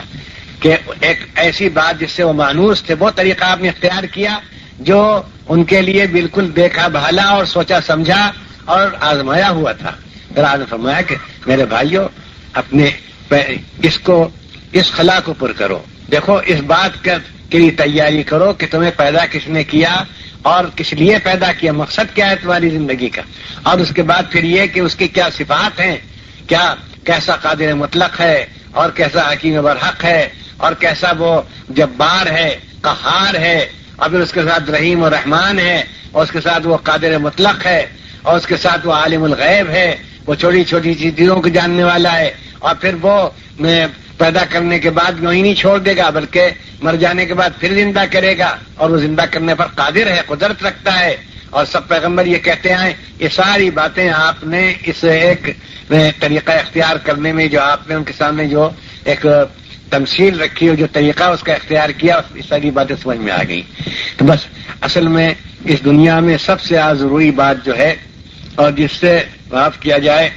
کہ ایک ایسی بات جس سے وہ مانوس تھے وہ طریقہ آپ نے اختیار کیا جو ان کے لیے بالکل دیکھا بھالا اور سوچا سمجھا اور آزمایا ہوا تھا. پھر آپ نے فرمایا کہ میرے بھائیوں اپنے اس خلا کو پر کرو. دیکھو اس بات کے لیے تیاری کرو کہ تمہیں پیدا کس نے کیا اور کس لیے پیدا کیا, مقصد کیا ہے تمہاری زندگی کا, اور اس کے بعد پھر یہ کہ اس کی کیا صفات ہیں, کیسا قادر مطلق ہے اور کیسا حکیم برحق ہے اور کیسا وہ جبار ہے, قہار ہے, اور پھر اس کے ساتھ رحیم و رحمان ہے, اور اس کے ساتھ وہ قادر مطلق ہے, اور اس کے ساتھ وہ عالم الغیب ہے, وہ چھوٹی چھوٹی چیزوں کو جاننے والا ہے, اور پھر وہ پیدا کرنے کے بعد یوں ہی نہیں چھوڑ دے گا بلکہ مر جانے کے بعد پھر زندہ کرے گا, اور وہ زندہ کرنے پر قادر ہے, قدرت رکھتا ہے. اور سب پیغمبر یہ کہتے ہیں, یہ ساری باتیں آپ نے اس ایک طریقہ اختیار کرنے میں جو آپ نے ان کے سامنے جو ایک تمثیل رکھی ہو, جو طریقہ اس کا اختیار کیا, اس ساری باتیں سمجھ میں آ گئی. تو بس اصل میں اس دنیا میں سب سے ضروری بات جو ہے اور جس سے معاف کیا جائے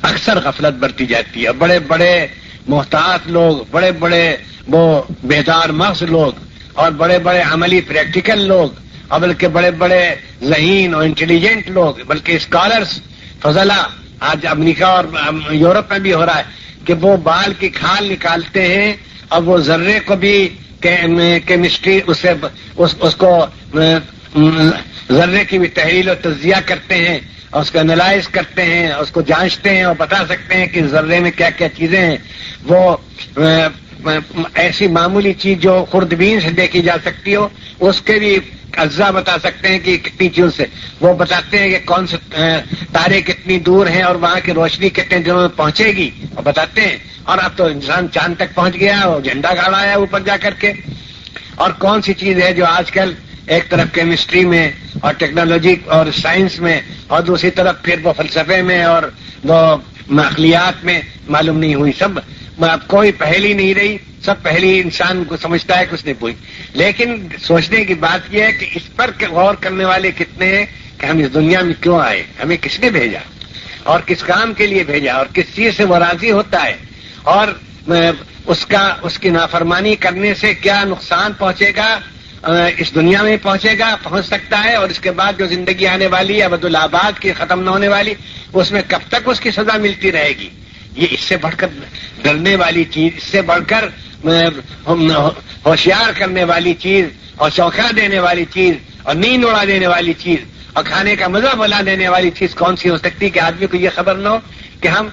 اکثر غفلت برتی جاتی ہے. بڑے بڑے محتاط لوگ, بڑے بڑے وہ بیدار مغز لوگ, اور بڑے بڑے عملی پریکٹیکل لوگ, اور بلکہ بڑے بڑے ذہین اور انٹیلیجنٹ لوگ, بلکہ اسکالرس فضلہ آج امریکہ اور یورپ میں بھی ہو رہا ہے کہ وہ بال کی کھال نکالتے ہیں اور وہ ذرے کو بھی کیمسٹری اس کو ذرے کی بھی تحلیل و تجزیہ کرتے ہیں اور اس کا انالائز کرتے ہیں, اس کو جانچتے ہیں اور بتا سکتے ہیں کہ ذرے میں کیا کیا چیزیں ہیں. وہ ایسی معمولی چیز جو خوردبین سے دیکھی جا سکتی ہو اس کے بھی اجزاء بتا سکتے ہیں کہ کتنی چیزوں سے, وہ بتاتے ہیں کہ کون سے تارے کتنی دور ہیں اور وہاں کی روشنی کتنے دنوں میں پہنچے گی, اور بتاتے ہیں. اور اب تو انسان چاند تک پہنچ گیا, اور جھنڈا گاڑا ہے اوپر جا کر کے. اور کون سی چیز ہے جو آج کل ایک طرف کیمسٹری میں اور ٹیکنالوجی اور سائنس میں, اور دوسری طرف پھر وہ فلسفے میں اور وہ عقلیات میں معلوم نہیں ہوئی. سب کوئی پہلی نہیں رہی, سب پہلی انسان کو سمجھتا ہے کہ اس نے پوچھی. لیکن سوچنے کی بات یہ ہے کہ اس پر غور کرنے والے کتنے ہیں کہ ہم اس دنیا میں کیوں آئے, ہمیں کس نے بھیجا اور کس کام کے لیے بھیجا اور کس چیز سے وہ راضی ہوتا ہے, اور اس کی نافرمانی کرنے سے کیا نقصان پہنچے گا, اس دنیا میں پہنچ سکتا ہے, اور اس کے بعد جو زندگی آنے والی ہے ابد الآباد کی ختم نہ ہونے والی, اس میں کب تک اس کی سزا ملتی رہے گی. یہ اس سے بڑھ کر ڈرنے والی چیز, اس سے بڑھ کر ہوشیار کرنے والی چیز اور چونکا دینے والی چیز اور نیند اڑا دینے والی چیز اور کھانے کا مزہ بلا دینے والی چیز کون سی ہو سکتی کہ آدمی کو یہ خبر نہ ہو کہ ہم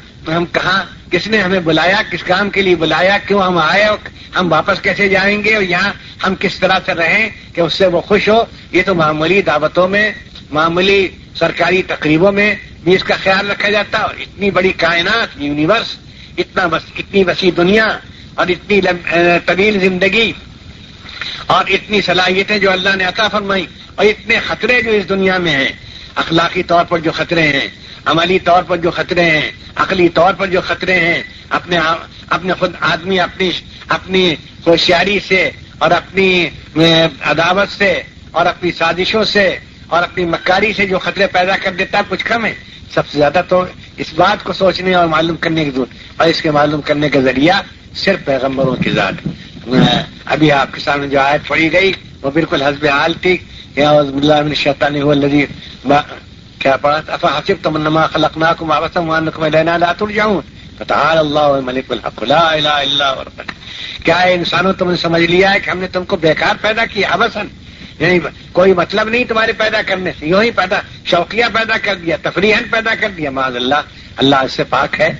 کہاں, کس نے ہمیں بلایا, کس کام کے لیے بلایا, کیوں ہم آئے, اور ہم واپس کیسے جائیں گے, اور یہاں ہم کس طرح سے رہیں کہ اس سے وہ خوش ہو. یہ تو معمولی دعوتوں میں, معمولی سرکاری تقریبوں میں بھی اس کا خیال رکھا جاتا ہے. اور اتنی بڑی کائنات, یونیورس, اتنی وسیع دنیا اور اتنی طویل زندگی اور اتنی صلاحیتیں جو اللہ نے عطا فرمائی, اور اتنے خطرے جو اس دنیا میں ہیں, اخلاقی طور پر جو خطرے ہیں, عملی طور پر جو خطرے ہیں, عقلی طور پر جو خطرے ہیں, اپنے خود آدمی اپنی ہوشیاری سے اور اپنی عداوت سے اور اپنی سازشوں سے اور اپنی مکاری سے جو خطرے پیدا کر دیتا ہے کچھ کم ہے. سب سے زیادہ تو اس بات کو سوچنے اور معلوم کرنے کی ضرورت، اور اس کے معلوم کرنے کا ذریعہ صرف پیغمبروں کی ذات. ابھی آپ کے سامنے جو آیت پڑھی گئی وہ بالکل حسب حال تھی. اعوذ باللہ من الشیطان الرجیم کیا پڑھا؟ افحسبتم انما خلقناکم عبثا وانکم الینا لا ترجعون فتعالی اللہ الملک الحق لا الہ الا هو رب. کیا ہے انسانوں تم نے سمجھ لیا ہے کہ ہم نے تم کو بیکار پیدا کیا؟ عبثاً، یعنی کوئی مطلب نہیں تمہارے پیدا کرنے سے، یوں ہی پیدا شوقیہ پیدا کر دیا، تفریحاً پیدا کر دیا. معاذ اللہ، اللہ اس سے پاک ہے.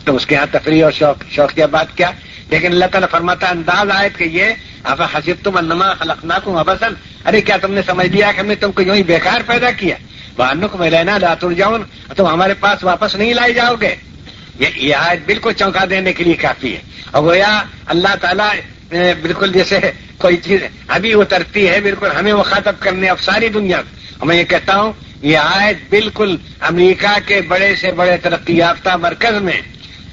تو اس کے ہاں تفریح اور شوقیہ بات کیا؟ لیکن اللہ تعالیٰ فرماتا انداز آیت کہ یہ افحسبتم انما خلقناکم عبثا، ارے کیا تم نے سمجھ لیا کہ ہم نے تم کو یوں ہی بیکار پیدا کیا؟ وانکم الینا لا ترجعون، تم ہمارے پاس واپس نہیں لائے جاؤ گے. یہ آیت بالکل چونکا دینے کے لیے کافی ہے. اور گویا اللہ تعالیٰ بالکل جیسے کوئی چیز ابھی اترتی ہے بالکل ہمیں مخاطب کرنے اب ساری دنیا. اور میں یہ کہتا ہوں یہ آیت بالکل امریکہ کے بڑے سے بڑے ترقی یافتہ مرکز میں،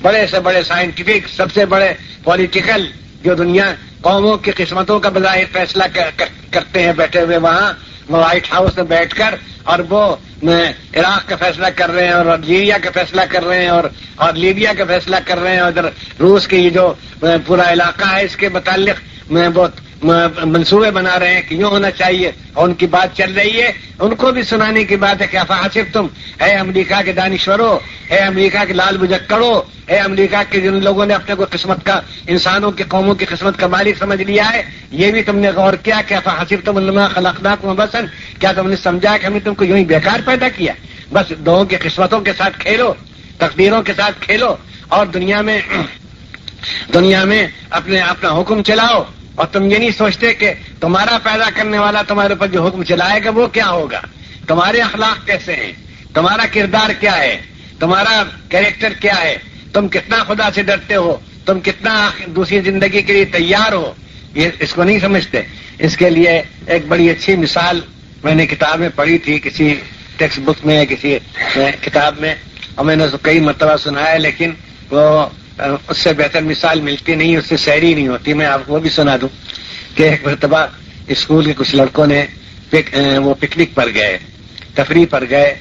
بڑے سے بڑے سائنٹیفک، سب سے بڑے پولیٹیکل جو دنیا قوموں کی قسمتوں کا بظاہر فیصلہ کرتے ہیں بیٹھے ہوئے وہاں وائٹ ہاؤس میں بیٹھ کر، اور وہ عراق کا فیصلہ کر رہے ہیں اور الجیریا کا فیصلہ کر رہے ہیں اور لیبیا کا فیصلہ کر رہے ہیں، اور ادھر روس کے یہ جو پورا علاقہ ہے اس کے متعلق بہت منصوبے بنا رہے ہیں کہ یوں ہونا چاہیے، اور ان کی بات چل رہی ہے. ان کو بھی سنانے کی بات ہے کہ افحسبتم، اے امریکہ کے دانشوروں، اے امریکہ کے لال بجکڑوں، اے امریکہ کے جن لوگوں نے اپنے کو قسمت کا، انسانوں کی قوموں کی قسمت کا مالک سمجھ لیا ہے، یہ بھی تم نے غور کیا کہ افحسبتم انما خلقناکم عبثا، کیا تم نے سمجھا کہ ہم نے تم کو یوں ہی بیکار پیدا کیا؟ بس لوگوں کی قسمتوں کے ساتھ کھیلو، تقدیروں کے ساتھ کھیلو، اور دنیا میں اپنا حکم چلاؤ. اور تم یہ نہیں سوچتے کہ تمہارا پیدا کرنے والا تمہارے اوپر جو حکم چلائے گا وہ کیا ہوگا، تمہارے اخلاق کیسے ہیں، تمہارا کردار کیا ہے، تمہارا کیریکٹر کیا ہے، تم کتنا خدا سے ڈرتے ہو، تم کتنا دوسری زندگی کے لیے تیار ہو. یہ اس کو نہیں سمجھتے. اس کے لیے ایک بڑی اچھی مثال میں نے کتاب میں پڑھی تھی، کسی ٹیکسٹ بک میں، کسی کتاب میں، اور میں نے اس کو کئی مرتبہ سنا ہے، لیکن وہ اس سے بہتر مثال ملتی نہیں، اس سے سیری نہیں ہوتی. میں آپ کو وہ بھی سنا دوں کہ ایک مرتبہ اسکول کے کچھ لڑکوں نے وہ پکنک پر گئے، تفریح پر گئے،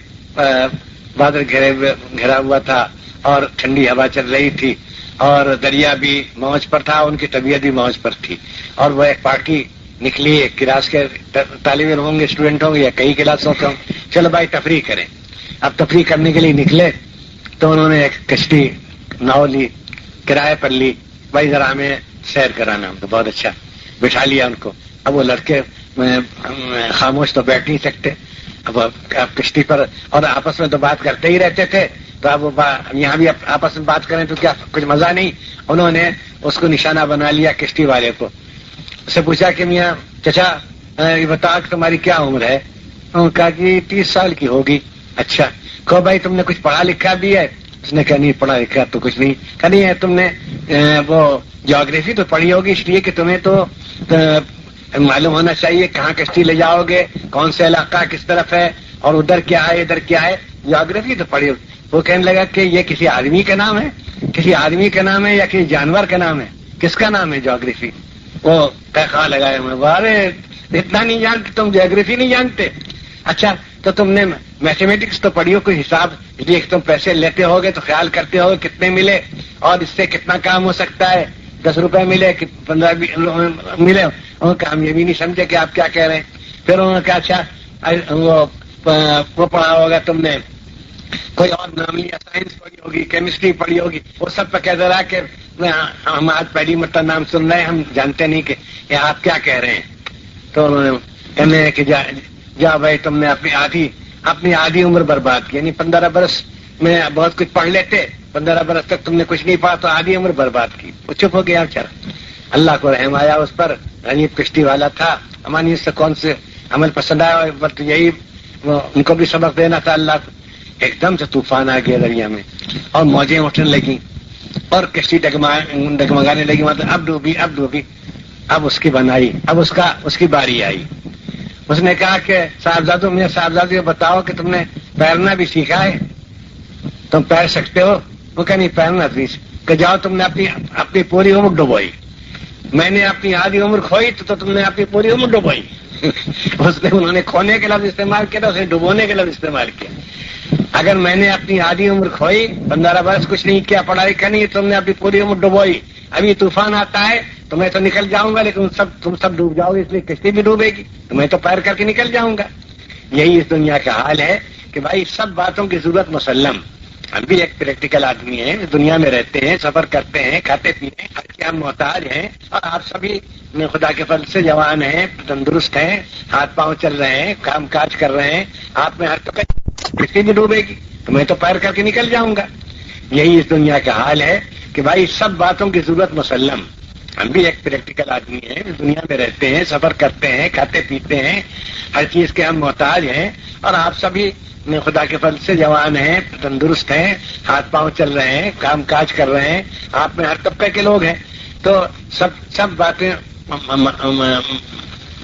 بادل گھرا ہوا تھا اور ٹھنڈی ہوا چل رہی تھی، اور دریا بھی موج پر تھا، ان کی طبیعت بھی موج پر تھی. اور وہ ایک پارٹی نکلی، ایک کلاس کے طالب علم ہوں گے، اسٹوڈنٹ ہوں گے، یا کئی کلاسوں کے ہوں، چلو بھائی تفریح کریں. اب تفریح کرنے کے لیے نکلے تو انہوں نے ایک کشتی ناؤ لی، کرائے پر لی، بھائی ذرا ہمیں سیر کرانا. ہم تو بہت اچھا بٹھا لیا ان کو. اب وہ لڑکے خاموش تو بیٹھ نہیں سکتے، اب کشتی پر، اور آپس میں تو بات کرتے ہی رہتے تھے، تو اب یہاں بھی آپس میں بات کریں تو کیا کچھ مزہ نہیں. انہوں نے اس کو نشانہ بنا لیا کشتی والے کو. اس سے پوچھا کہ میاں چچا یہ بتا کہ تمہاری کیا عمر ہے؟ انہوں نے کہا کہ 30 سال کی ہوگی. اچھا، کہو بھائی تم نے کچھ پڑھا لکھا بھی ہے؟ اس نے کہا نہیں پڑھا لکھا تو کچھ نہیں. کہا نہیں ہے، تم نے وہ جیوگرافی تو پڑھی ہوگی، اس لیے کہ تمہیں تو معلوم ہونا چاہیے کہاں کشتی لے جاؤ گے، کون سا علاقہ کس طرف ہے، اور ادھر کیا ہے ادھر کیا ہے، جیوگرافی تو پڑھی ہوگی. وہ کہنے لگا کہ یہ کسی آدمی کا نام ہے، کسی آدمی کا نام ہے یا کسی جانور کا نام ہے، کس کا نام ہے جیوگرافی؟ وہ تحقیق لگائے ہوئے، ارے اتنا نہیں جانتے تم، جیوگرافی نہیں جانتے؟ اچھا تو تم نے میتھمیٹکس تو پڑھی ہو، کوئی حساب، اس لیے تم پیسے لیتے ہوگے تو خیال کرتے ہو کتنے ملے اور اس سے کتنا کام ہو سکتا ہے، 10 روپے ملے کہ 15 ملے. انہوں نے ہم یہ بھی نہیں سمجھے کہ آپ کیا کہہ رہے ہیں. پھر انہوں نے کہا اچھا وہ پڑھا ہوگا تم نے، کوئی اور نام لیا، سائنس پڑھی ہوگی، کیمسٹری پڑھی ہوگی، وہ سب پہ کہہ رہا کہ ہم آج پہلی مرتبہ نام سن رہے ہیں، ہم جانتے نہیں کہ یہ آپ کیا کہہ رہے ہیں. تو انہوں نے کہنے کہ جا بھائی تم نے اپنی آدھی عمر برباد کی، یعنی 15 برس میں بہت کچھ پڑھ لیتے، 15 برس تک تم نے کچھ نہیں پڑھا تو آدھی عمر برباد کی. وہ چپ ہو گیا بیچارہ. اللہ کو رحم آیا اس پر، غریب کشتی والا تھا، ہماری سے کون سے عمل پسند آیا، بس یہی ان کو بھی سبق دینا تھا اللہ کو. ایک دم سے طوفان آ گیا دریا میں اور موجیں اٹھنے لگیں اور کشتی ڈگمگانے لگی، مطلب اب ڈوبی. اب اس کی بنائی، اب اس کی باری آئی. اس نے کہا کہ صاحبزادو بتاؤ کہ تم نے تیرنا بھی سیکھا ہے، تم تیر سکتے ہو؟ وہ کہ نہیں تیرنا پلیز. کہ جاؤ تم نے اپنی پوری عمر ڈبوئی، میں نے اپنی آدھی عمر کھوئی تو تم نے اپنی پوری عمر ڈبوئی. انہوں نے کھونے کے لفظ استعمال کیا تھا، اس نے ڈبونے کے لفظ استعمال کیا. اگر میں نے اپنی آدھی عمر کھوئی، 15 برس کچھ نہیں کیا، پڑھائی کرنی، تم نے اپنی پوری عمر ڈبوئی، ابھی طوفان آتا ہے تو میں تو نکل جاؤں گا، لیکن تم سب ڈوب جاؤ گے، اس لیے کشتی بھی ڈوبے گی تو میں تو پیر کر کے نکل جاؤں گا. یہی اس دنیا کا حال ہے کہ بھائی سب باتوں کی ضرورت مسلم. ہم بھی ایک پریکٹیکل آدمی ہیں، دنیا میں رہتے ہیں، سفر کرتے ہیں، کھاتے پیتے ہیں، ہر کے ہم محتاج ہیں، اور آپ سبھی خدا کے فضل سے جوان ہیں، تندرست ہیں، ہاتھ پاؤں چل رہے ہیں، کام کاج کر رہے ہیں. آپ میں ہر کسی بھی ڈوبے گی تو میں تو پیر کر کے نکل جاؤں گا. یہی اس دنیا کا حال ہے کہ بھائی سب باتوں کی ضرورت مسلم. ہم بھی ایک پریکٹیکل آدمی ہیں، دنیا میں رہتے ہیں، سفر کرتے ہیں، کھاتے پیتے ہیں، ہر چیز کے ہم محتاج ہیں، اور آپ سبھی خدا کے فضل سے جوان ہیں، تندرست ہیں، ہاتھ پاؤں چل رہے ہیں، کام کاج کر رہے ہیں، آپ میں ہر طبقے کے لوگ ہیں. تو سب باتیں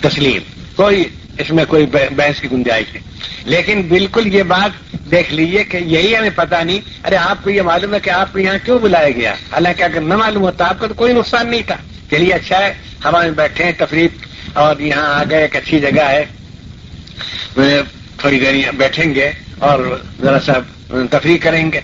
تسلیم، کوئی اس میں کوئی بحث کی گنجائش نہیں. لیکن بالکل یہ بات دیکھ لیجئے کہ یہی ہمیں پتہ نہیں. ارے آپ کو یہ معلوم ہے کہ آپ کو یہاں کیوں بلایا گیا، حالانکہ اگر نہ معلوم ہوتا آپ کو تو کوئی نقصان نہیں تھا. چلیے اچھا ہے، ہم بیٹھے ہیں تفریح اور یہاں آ گئے، ایک اچھی جگہ ہے، تھوڑی دیر بیٹھیں گے اور ذرا سا تفریح کریں گے.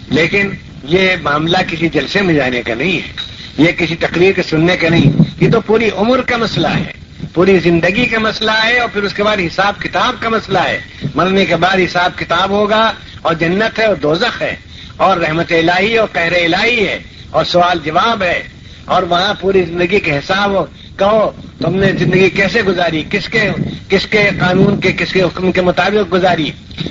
لیکن یہ معاملہ کسی جلسے میں جانے کا نہیں ہے، یہ کسی تقریر کے سننے کا نہیں، یہ تو پوری عمر کا مسئلہ ہے، پوری زندگی کا مسئلہ ہے، اور پھر اس کے بعد حساب کتاب کا مسئلہ ہے. مرنے کے بعد حساب کتاب ہوگا، اور جنت ہے اور دوزخ ہے، اور رحمت الہی اور قہر الہی ہے، اور سوال جواب ہے، اور وہاں پوری زندگی کے حساب ہو. کہو تم نے زندگی کیسے گزاری، کس کے قانون کے، کس کے حکم کے مطابق گزاری،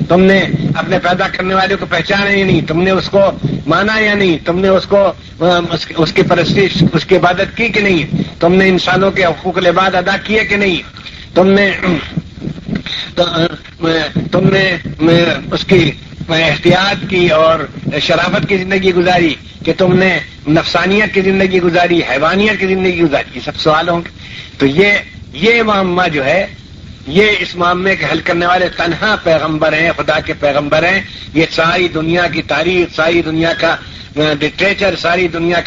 تم نے اپنے پیدا کرنے والے کو پہچانا یا نہیں، تم نے اس کو مانا یا نہیں، تم نے اس کو اس کی پرستش، اس کی عبادت کی کہ نہیں، تم نے انسانوں کے حقوق العباد ادا کیے کہ نہیں، تم نے اس کی احتیاط کی اور شرافت کی زندگی گزاری کہ تم نے نفسانیت کی زندگی گزاری، حیوانیت کی زندگی گزاری. یہ سب سوال ہوں گے. تو یہ معامہ جو ہے، یہ اس معاملے کے حل کرنے والے تنہا پیغمبر ہیں، خدا کے پیغمبر ہیں. یہ ساری دنیا کی تاریخ، ساری دنیا کا لٹریچر، ساری دنیا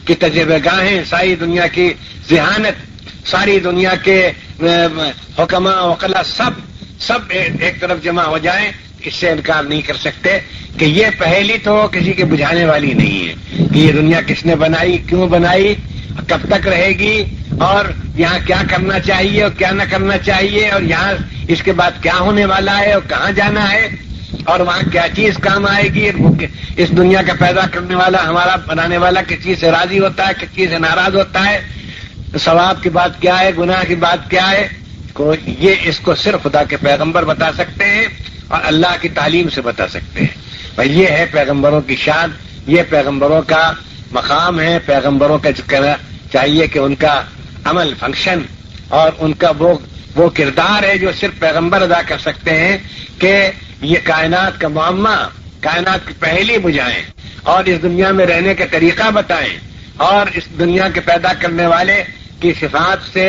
کی تجربہ گاہیں، ساری دنیا کی ذہانت، ساری دنیا کے حکماء وقلا سب ایک طرف جمع ہو جائیں، اس سے انکار نہیں کر سکتے کہ یہ پہلی تو کسی کے بجھانے والی نہیں ہے کہ یہ دنیا کس نے بنائی، کیوں بنائی، کب تک رہے گی، اور یہاں کیا کرنا چاہیے اور کیا نہ کرنا چاہیے، اور یہاں اس کے بعد کیا ہونے والا ہے اور کہاں جانا ہے، اور وہاں کیا چیز کام آئے گی. اس دنیا کا پیدا کرنے والا، ہمارا بنانے والا کس چیز سے راضی ہوتا ہے، کس چیز سے ناراض ہوتا ہے، ثواب کی بات کیا ہے، گناہ کی بات کیا ہے. یہ اس کو صرف خدا کے پیغمبر بتا سکتے ہیں اور اللہ کی تعلیم سے بتا سکتے ہیں. اور یہ ہے پیغمبروں کی شان، یہ پیغمبروں کا مقام ہے. پیغمبروں کا کہنا چاہیے کہ ان کا عمل، فنکشن اور ان کا وہ کردار ہے جو صرف پیغمبر ادا کر سکتے ہیں کہ یہ کائنات کا معمہ، کائنات کی پہلی بجھائیں اور اس دنیا میں رہنے کا طریقہ بتائیں، اور اس دنیا کے پیدا کرنے والے کی صفات سے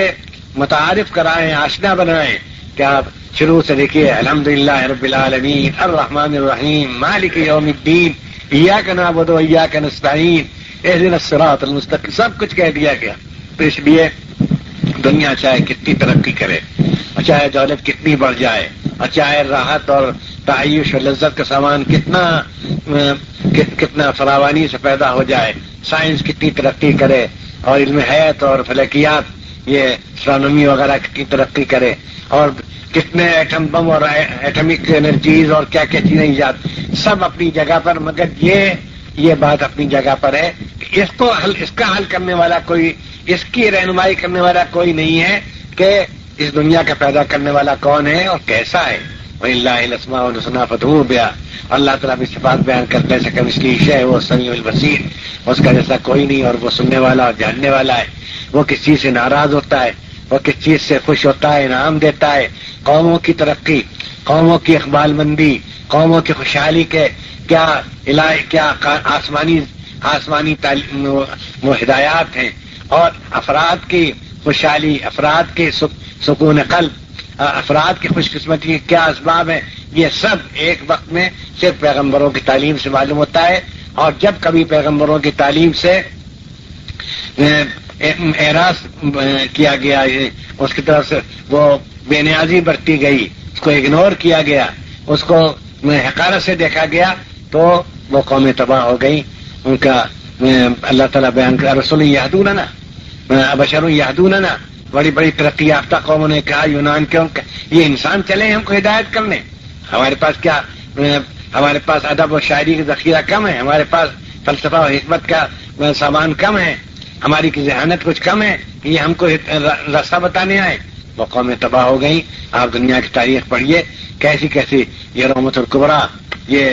متعارف کرائیں، آشنا بنائیں. کیا شروع سے دیکھیے، الحمدللہ رب العالمین الرحمن الرحیم مالک یوم الدین ایاک نعبد و ایاک نستعین اہدنا الصراط المستقیم، سب کچھ کہہ دیا گیا. تو اس لیے دنیا چاہے کتنی ترقی کرے، اور چاہے دولت کتنی بڑھ جائے، اور چاہے راحت اور تعیش اور لذت کا سامان کتنا فراوانی سے پیدا ہو جائے، سائنس کتنی ترقی کرے، اور علم حیات اور فلکیات، یہ اسٹرانومی وغیرہ کتنی ترقی کرے، اور کتنے ایٹم بم اور ایٹمک انرجیز اور کیا کیا چیزیں ایجاد، سب اپنی جگہ پر. مگر یہ بات اپنی جگہ پر ہے کہ اس کا حل کرنے والا کوئی، اس کی رہنمائی کرنے والا کوئی نہیں ہے کہ اس دنیا کا پیدا کرنے والا کون ہے اور کیسا ہے. وَلِلَّهِ الْأَسْمَاءُ الْحُسْنَىٰ فَادْعُوهُ بِهَا. اللہ تعالیٰ بھی صفات بیان کرتے ہیں، کمثلہ شیء وہ السمیع البصیر، اس کا جیسا کوئی نہیں، اور وہ سننے والا اور جاننے والا ہے. وہ کس چیز سے ناراض ہوتا ہے، وہ کس چیز سے خوش ہوتا ہے، انعام دیتا ہے. قوموں کی ترقی، قوموں کی اقبال مندی، قوموں کی خوشحالی کے کیا آسمانی وہ ہدایات ہیں، اور افراد کی خوشحالی، افراد کے سکون قلب، افراد کی خوش قسمتی کے کیا اسباب ہیں. یہ سب ایک وقت میں صرف پیغمبروں کی تعلیم سے معلوم ہوتا ہے. اور جب کبھی پیغمبروں کی تعلیم سے اعراض کیا گیا، اس کی طرف سے وہ بے نیازی برتی گئی، اس کو اگنور کیا گیا، اس کو حقارت سے دیکھا گیا، تو وہ قومیں تباہ ہو گئی. ان کا اللہ تعالیٰ بیان کر رسول یہدوننا بشر یہدوننا، بڑی بڑی ترقی یافتہ قوموں نے کہا یونان کے یہ انسان چلے ہم کو ہدایت کرنے، ہمارے پاس کیا، ہمارے پاس ادب و شاعری کا ذخیرہ کم ہے، ہمارے پاس فلسفہ و حکمت کا سامان کم ہے، ہماری کی ذہانت کچھ کم ہے، یہ ہم کو راستہ بتانے آئے. وہ قومیں تباہ ہو گئیں. آپ دنیا کی تاریخ پڑھیے کیسی کیسی، یہ رومت الکبریٰ، یہ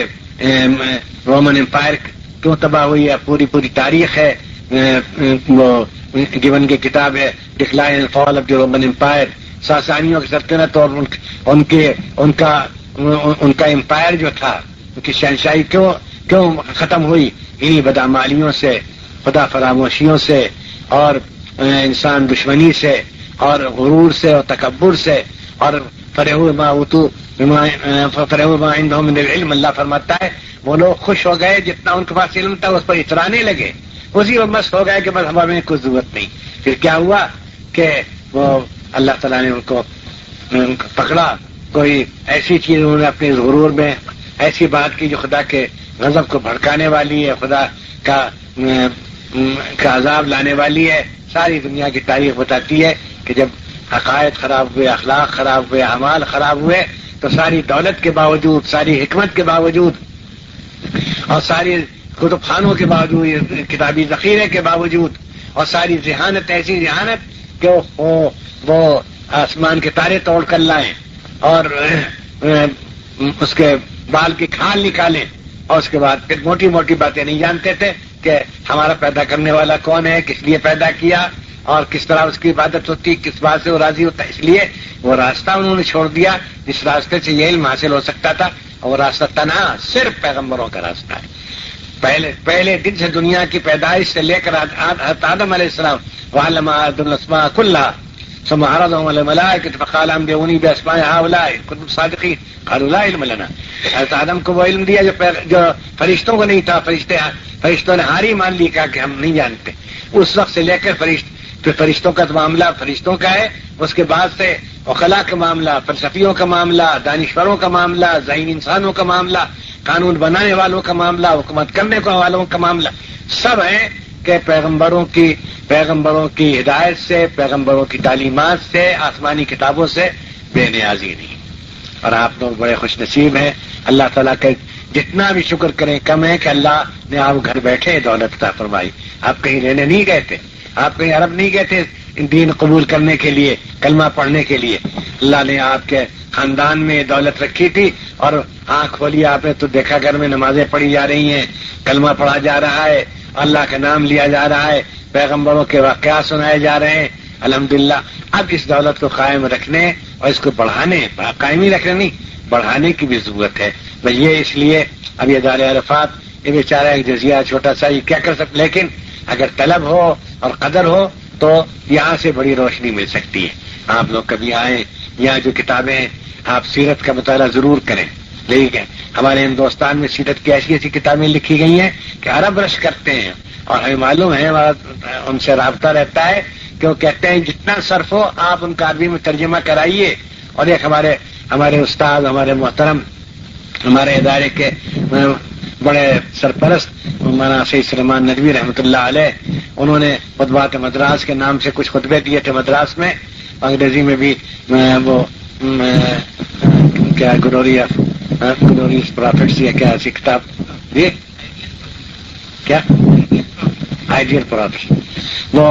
رومن امپائر کیوں تباہ ہوئی ہے، پوری پوری تاریخ ہے. وہ گیون کی کتاب ہے decline and fall of the Roman empire, ساسانیوں کی سلطنت اور ان کا امپائر جو تھا، ان کی شہنشاہی کیوں ختم ہوئی، انہی بدعمالیوں سے، خدا فراموشیوں سے، اور انسان دشمنی سے، اور غرور سے، اور تکبر سے، اور فرحوا ما عندهم من العلم. اللہ فرماتا ہے وہ لوگ خوش ہو گئے جتنا ان کے پاس علم تھا اس پر اترانے لگے، اسی وقت مست ہو گئے کہ بس ہمیں کوئی ضرورت نہیں. پھر کیا ہوا کہ وہ اللہ تعالیٰ نے ان کو پکڑا، کوئی ایسی چیز انہوں نے اپنے غرور میں ایسی بات کی جو خدا کے غضب کو بھڑکانے والی ہے، خدا کا عذاب لانے والی ہے. ساری دنیا کی تاریخ بتاتی ہے کہ جب عقائد خراب ہوئے، اخلاق خراب ہوئے، اعمال خراب ہوئے، تو ساری دولت کے باوجود، ساری حکمت کے باوجود، اور ساری کتب خانوں کے باوجود، کتابی ذخیرے کے باوجود، اور ساری ذہانت، ایسی ذہانت کہ وہ آسمان کے تارے توڑ کر لائیں اور اس کے بال کی کھال نکالیں، اور اس کے بعد پھر موٹی موٹی باتیں نہیں جانتے تھے کہ ہمارا پیدا کرنے والا کون ہے، کس لیے پیدا کیا، اور کس طرح اس کی عبادت ہوتی، کس بات سے وہ راضی ہوتا ہے. اس لیے وہ راستہ انہوں نے چھوڑ دیا جس راستے سے یہ علم حاصل ہو سکتا تھا، اور وہ راستہ تنہا صرف پیغمبروں کا راستہ ہے. پہلے دن سے دنیا کی پیدائش سے لے کر آدم علیہ السلام وعلم آدم الاسماء كلها ثم عرضهم على الملائكة فقال انبئوني باسماء هؤلاء كنتم صادقين قالوا لا علم لنا. حضرت آدم کو وہ علم دیا جو فرشتوں کو نہیں تھا. فرشتوں نے ہاری مان لی، کہا کہ ہم نہیں جانتے. اس وقت سے لے کر پھر فرشتوں کا معاملہ فرشتوں کا ہے، اس کے بعد سے عقلاء کا معاملہ، فلسفیوں کا معاملہ، دانشوروں کا معاملہ، ذہین انسانوں کا معاملہ، قانون بنانے والوں کا معاملہ، حکومت کرنے والوں کا معاملہ، سب ہے کہ پیغمبروں کی ہدایت سے، پیغمبروں کی تعلیمات سے، آسمانی کتابوں سے بے نیازی نہیں. اور آپ لوگ بڑے خوش نصیب ہیں. اللہ تعالیٰ کا جتنا بھی شکر کریں کم ہے کہ اللہ نے آپ گھر بیٹھے دولت عطا فرمائی. آپ کہیں لینے نہیں گئے تھے، آپ کہیں عرب نہیں گئے تھے دین قبول کرنے کے لیے، کلمہ پڑھنے کے لیے. اللہ نے آپ کے خاندان میں دولت رکھی تھی، اور آنکھ کھولی آپ نے تو دیکھا گھر میں نمازیں پڑھی جا رہی ہیں، کلمہ پڑھا جا رہا ہے، اللہ کا نام لیا جا رہا ہے، پیغمبروں کے واقعات سنائے جا رہے ہیں. الحمدللہ. اب اس دولت کو قائم رکھنے اور اس کو بڑھانے، قائم ہی رکھنے نہیں، بڑھانے کی بھی ضرورت ہے. بس یہ اس لیے اب یہ دار عرفات یہ بیچارہ ایک جزیرہ چھوٹا سا یہ کیا کر سکتے، لیکن اگر طلب ہو اور قدر ہو تو یہاں سے بڑی روشنی مل سکتی ہے. آپ لوگ کبھی آئیں، یہاں جو کتابیں آپ سیرت کا مطالعہ ضرور کریں. ٹھیک ہے، ہمارے ہندوستان میں سیرت کی ایسی ایسی کتابیں لکھی گئی ہیں کہ عرب رش کرتے ہیں، اور ہمیں معلوم ہے ان سے رابطہ رہتا ہے کہ وہ کہتے ہیں جتنا صرف ہو آپ ان کا عربی میں ترجمہ کرائیے. اور ایک ہمارے استاد، ہمارے محترم، ہمارے ادارے کے بڑے سرپرست مولانا سید سلیمان ندوی رحمۃ اللہ علیہ، انہوں نے خطبات مدراس کے نام سے کچھ خطبے دیے تھے مدراس میں، انگریزی میں بھی وہ کیا گلوریس پرافٹس یا کیا ایسی کتاب جی کیا آئیڈیل پرافٹس، وہ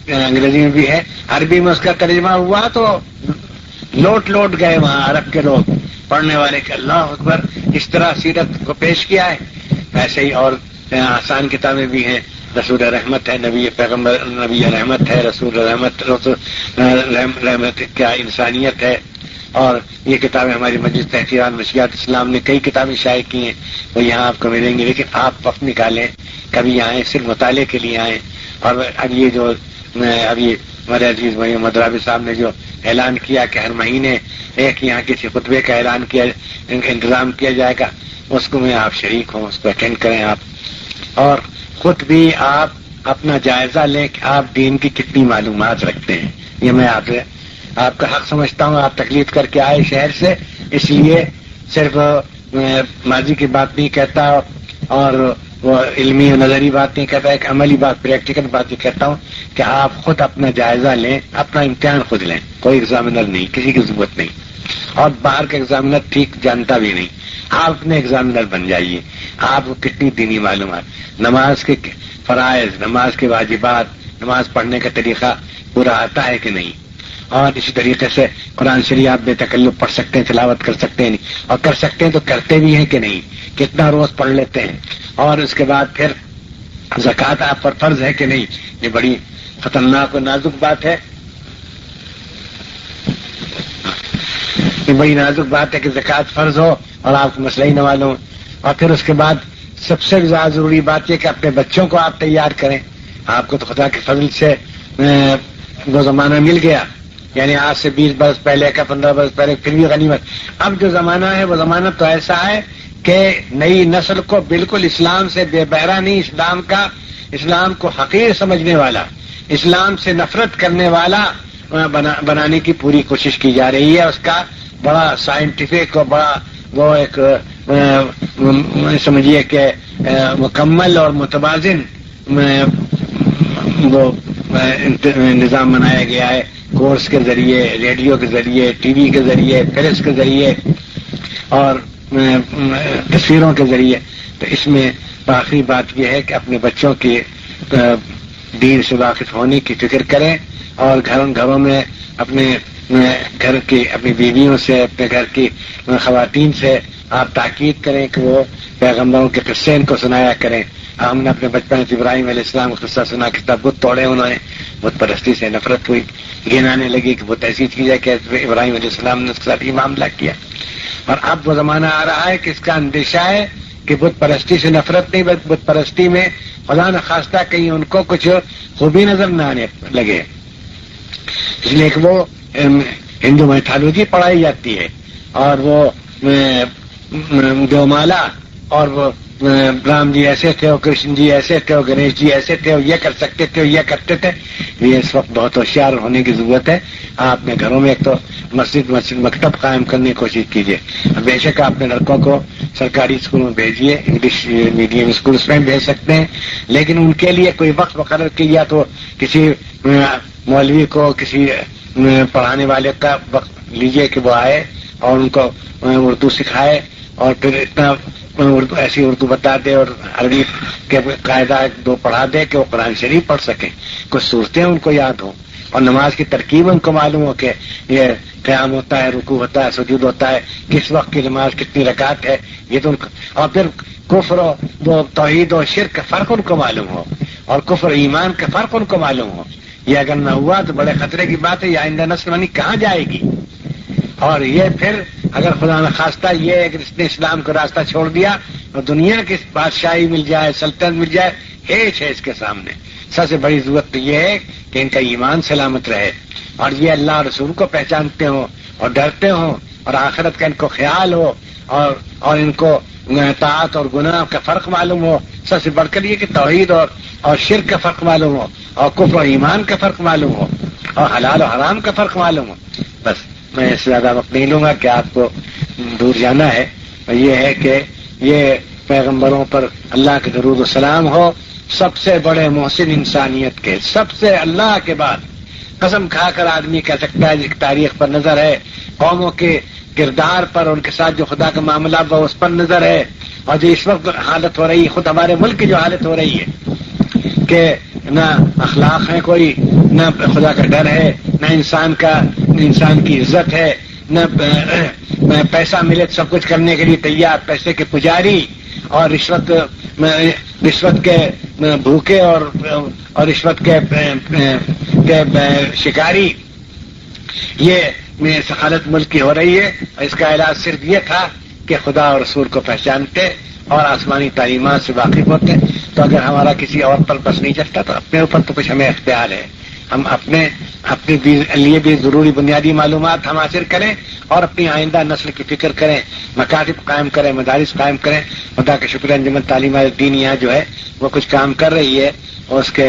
انگریزی میں بھی ہے، عربی میں اس کا ترجمہ ہوا تو لوٹ گئے وہاں عرب کے لوگ پڑھنے والے کہ اللہ اکبر، اس طرح سیرت کو پیش کیا ہے. ایسے ہی اور آسان کتابیں بھی ہیں، رسول رحمت ہے، نبی پیغمبر نبی رحمت ہے، رسول رحمت کیا انسانیت ہے. اور یہ کتابیں ہماری مجلس تحقیقات منشیات اسلام نے کئی کتابیں شائع کی ہیں، وہ یہاں آپ کو ملیں گی. لیکن آپ وقت نکالیں، کبھی آئیں، صرف مطالعے کے لیے آئیں. اور ابھی ہمارے عزیز بھائی مدرابی صاحب نے جو اعلان کیا کہ ہر مہینے ایک یہاں کسی خطبے کا اعلان کیا، انتظام کیا جائے گا، اس کو میں آپ شریک ہوں، اس کو اٹینڈ کریں آپ. اور خود بھی آپ اپنا جائزہ لیں کہ آپ دین کی کتنی معلومات رکھتے ہیں. یہ میں آپ کا حق سمجھتا ہوں. آپ تکلیف کر کے آئے شہر سے، اس لیے صرف ماضی کی بات نہیں کہتا اور وہ علمی و نظری بات نہیں کہتا، ایک عملی بات، پریکٹیکل بات یہ کہتا ہوں کہ آپ خود اپنا جائزہ لیں، اپنا امتحان خود لیں. کوئی ایگزامینر نہیں، کسی کی ضرورت نہیں، اور باہر کا ایگزامینر ٹھیک جانتا بھی نہیں. آپ اپنے ایگزامینر بن جائیے. آپ کو کتنی دینی معلومات، نماز کے فرائض، نماز کے واجبات، نماز پڑھنے کا طریقہ پورا آتا ہے کہ نہیں. اور اسی طریقے سے قرآن شریف آپ بے تکلف پڑھ سکتے ہیں، تلاوت کر سکتے ہیں نہیں، اور کر سکتے ہیں تو کرتے بھی ہیں کہ نہیں، کتنا روز پڑھ لیتے ہیں. اور اس کے بعد پھر زکوٰۃ آپ پر فرض ہے کہ نہیں. یہ بڑی خطرناک و نازک بات ہے. یہ بڑی نازک بات ہے کہ زکوٰۃ فرض ہو اور آپ کو مسئلہ ہی نہ معلوم. اور پھر اس کے بعد سب سے زیادہ ضروری بات یہ کہ اپنے بچوں کو آپ تیار کریں. آپ کو تو خدا کے فضل سے وہ زمانہ مل گیا، یعنی آج سے 20 برس پہلے کا 15 برس پہلے پھر بھی غنیمت. اب جو زمانہ ہے وہ زمانہ تو ایسا ہے کہ نئی نسل کو بالکل اسلام سے بے بہرا نہیں، اسلام کو حقیر سمجھنے والا، اسلام سے نفرت کرنے والا بنانے کی پوری کوشش کی جا رہی ہے. اس کا بڑا سائنٹیفک اور بڑا وہ ایک سمجھیے کہ مکمل اور متوازن وہ نظام بنایا گیا ہے، کورس کے ذریعے، ریڈیو کے ذریعے، ٹی وی کے ذریعے، پریس کے ذریعے اور تصویروں کے ذریعے. تو اس میں آخری بات یہ ہے کہ اپنے بچوں کی دین سے واقف ہونے کی فکر کریں، اور گھروں میں اپنے گھر کی اپنی بیویوں سے، اپنے گھر کی خواتین سے آپ تاکید کریں کہ وہ پیغمبروں کے قصے ان کو سنایا کریں. ہم نے اپنے بچپن سے ابراہیم علیہ السلام کا قصہ سنا کہ تب بت توڑے انہوں نے، بت پرستی سے نفرت ہوئی، گھن آنے لگی کہ بت ایسی چیز ہے کہ ابراہیم علیہ السلام نے اس کے ساتھ یہ معاملہ کیا. اور اب وہ زمانہ آ رہا ہے کہ اس کا اندیشہ ہے کہ بت پرستی سے نفرت نہیں، بت پرستی میں خدا نخواستہ کہیں ان کو کچھ خوبی نظر نہ آنے لگے، اس لیے کہ وہ ہندو میتھالوجی پڑھائی جاتی ہے، اور وہ دیومالا، اور وہ رام جی ایسے تھے، اور کرشن جی ایسے تھے، اور گنیش جی ایسے تھے، اور یہ کر سکتے تھے، اور یہ کرتے تھے. یہ اس وقت بہت ہوشیار ہونے کی ضرورت ہے. آپ اپنے گھروں میں ایک تو مسجد مکتب قائم کرنے کی کوشش کیجیے. بے شک آپ اپنے لڑکوں کو سرکاری اسکولوں میں بھیجیے، انگلش میڈیم اسکولس میں بھیج سکتے ہیں، لیکن ان کے لیے کوئی وقت مقرر کیجیے. تو کسی مولوی کو، کسی پڑھانے والے کا وقت لیجیے کہ وہ آئے اور ان کو اردو سکھائے، اور پھر اتنا ایسی اردو بتا دے اور عربی کے قاعدہ 2 پڑھا دے کہ وہ قرآن شریف پڑھ سکیں، کچھ صورتیں ان کو یاد ہوں، اور نماز کی ترکیب ان کو معلوم ہو کہ یہ قیام ہوتا ہے، رکوع ہوتا ہے، سجود ہوتا ہے، کس وقت کی نماز کتنی رکعت ہے، یہ تو ان کو. اور پھر کفر و توحید و شرک کا فرق ان کو معلوم ہو، اور کفر و ایمان کا فرق ان کو معلوم ہو. یہ اگر نہ ہوا تو بڑے خطرے کی بات ہے. یہ آئندہ نسل منی کہاں جائے گی؟ اور یہ پھر اگر خدا نخواستہ یہ اگر اس نے اسلام کا راستہ چھوڑ دیا تو دنیا کی بادشاہی مل جائے، سلطنت مل جائے، ہیچ ہے اس کے سامنے. سب سے بڑی ضرورت تو یہ ہے کہ ان کا ایمان سلامت رہے، اور یہ اللہ رسول کو پہچانتے ہوں اور ڈرتے ہوں، اور آخرت کا ان کو خیال ہو، اور ان کو طاعت اور گناہ کا فرق معلوم ہو. سب سے بڑھ کر یہ کہ توحید اور شرک کا فرق معلوم ہو، اور کفر و ایمان کا فرق معلوم ہو، اور حلال و حرام کا فرق معلوم ہو. بس میں اس سے زیادہ وقت نہیں لوں گا کہ آپ کو دور جانا ہے. یہ ہے کہ یہ پیغمبروں پر اللہ کے درود و سلام ہو، سب سے بڑے محسن انسانیت کے، سب سے اللہ کے بعد قسم کھا کر آدمی کہہ سکتا ہے جس کی تاریخ پر نظر ہے، قوموں کے کردار پر، ان کے ساتھ جو خدا کا معاملہ وہ اس پر نظر ہے. اور جو اس وقت حالت ہو رہی ہے، خود ہمارے ملک کی جو حالت ہو رہی ہے کہ نہ اخلاق ہے کوئی، نہ خدا کا ڈر ہے، نہ انسان کی عزت ہے، نہ پیسہ ملے سب کچھ کرنے کے لیے تیار، پیسے کے پجاری، اور رشوت کے بھوکے، اور رشوت کے شکاری. یہ سخالت ملک کی ہو رہی ہے، اور اس کا علاج صرف یہ تھا کہ خدا اور رسول کو پہچانتے اور آسمانی تعلیمات سے واقف ہوتے. تو اگر ہمارا کسی اور پر بس نہیں چلتا تو اپنے اوپر تو کچھ ہمیں اختیار ہے ہم اپنے لیے بھی ضروری بنیادی معلومات ہم حاصل کریں اور اپنی آئندہ نسل کی فکر کریں، مکاتب قائم کریں، مدارس قائم کریں. خدا کا شکر ہے انجمن تعلیم دین یہاں جو ہے وہ کچھ کام کر رہی ہے، اور اس کے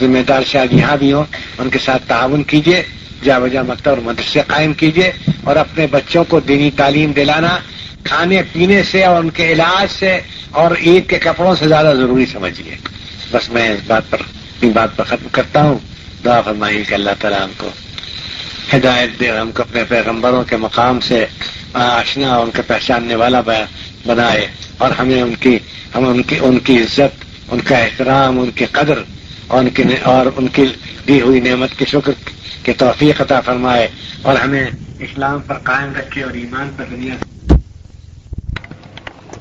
ذمہ دار شاید یہاں بھی ہوں، ان کے ساتھ تعاون کیجیے، جا بجا مکتب اور مدرسے قائم کیجیے، اور اپنے بچوں کو دینی تعلیم دلانا کھانے پینے سے اور ان کے علاج سے اور عید کے کپڑوں سے زیادہ ضروری سمجھیے. بس میں اس بات پر ختم کرتا ہوں. دعا فرمائیے کہ اللہ تعالیٰ ہم کو ہدایت دے، ہم کو اپنے پیغمبروں کے مقام سے آشنا اور ان کے پہچاننے والا بنائے، اور ہمیں ان کی عزت، ان کا احترام، ان کی قدر اور ان کی دی ہوئی نعمت کے شکر کی توفیق عطا فرمائے، اور ہمیں اسلام پر قائم رکھے اور ایمان پر دنیا.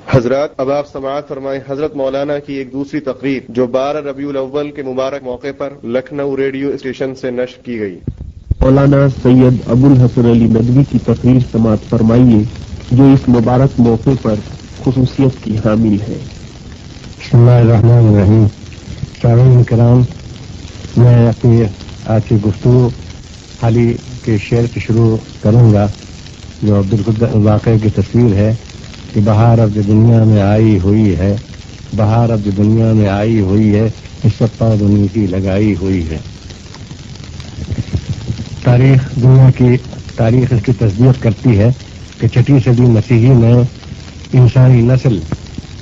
حضرات، اب آپ سماعت فرمائیں حضرت مولانا کی ایک دوسری تقریر جو 12 ربیع الاول کے مبارک موقع پر لکھنؤ ریڈیو اسٹیشن سے نشر کی گئی. مولانا سید ابو الحسن علی ندوی کی تقریر سماعت فرمائیے جو اس مبارک موقع پر خصوصیت کی حامل ہے. بسم اللہ الرحمن الرحیم. سامعین کرام، میں اپنی آج کی گفتگو حالی کے شعر سے شروع کروں گا جو بالکل واقعے کی تصویر ہے کہ بہار اب دنیا میں آئی ہوئی ہے، بہار اب دنیا میں آئی ہوئی ہے، اس وقت دنیا کی لگائی ہوئی ہے. دنیا کی تاریخ اس کی تصدیق کرتی ہے کہ 6 صدی مسیحی میں انسانی نسل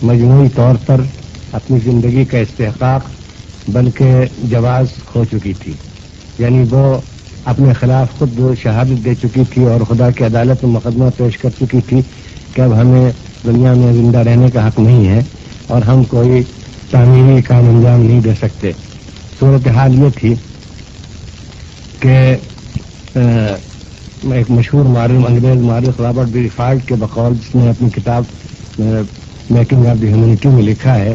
مجموعی طور پر اپنی زندگی کا استحقاق بلکہ جواز کھو چکی تھی. یعنی وہ اپنے خلاف خود شہادت دے چکی تھی اور خدا کی عدالت میں مقدمہ پیش کر چکی تھی کہ اب ہمیں دنیا میں زندہ رہنے کا حق نہیں ہے اور ہم کوئی تعمیری کام انجام نہیں دے سکتے. صورتحال یہ تھی کہ ایک مشہور انگریز مورخ رابرٹ بی فالٹ کے بقول، جس نے اپنی کتاب میکنگ آف دی ہیومینٹی میں لکھا ہے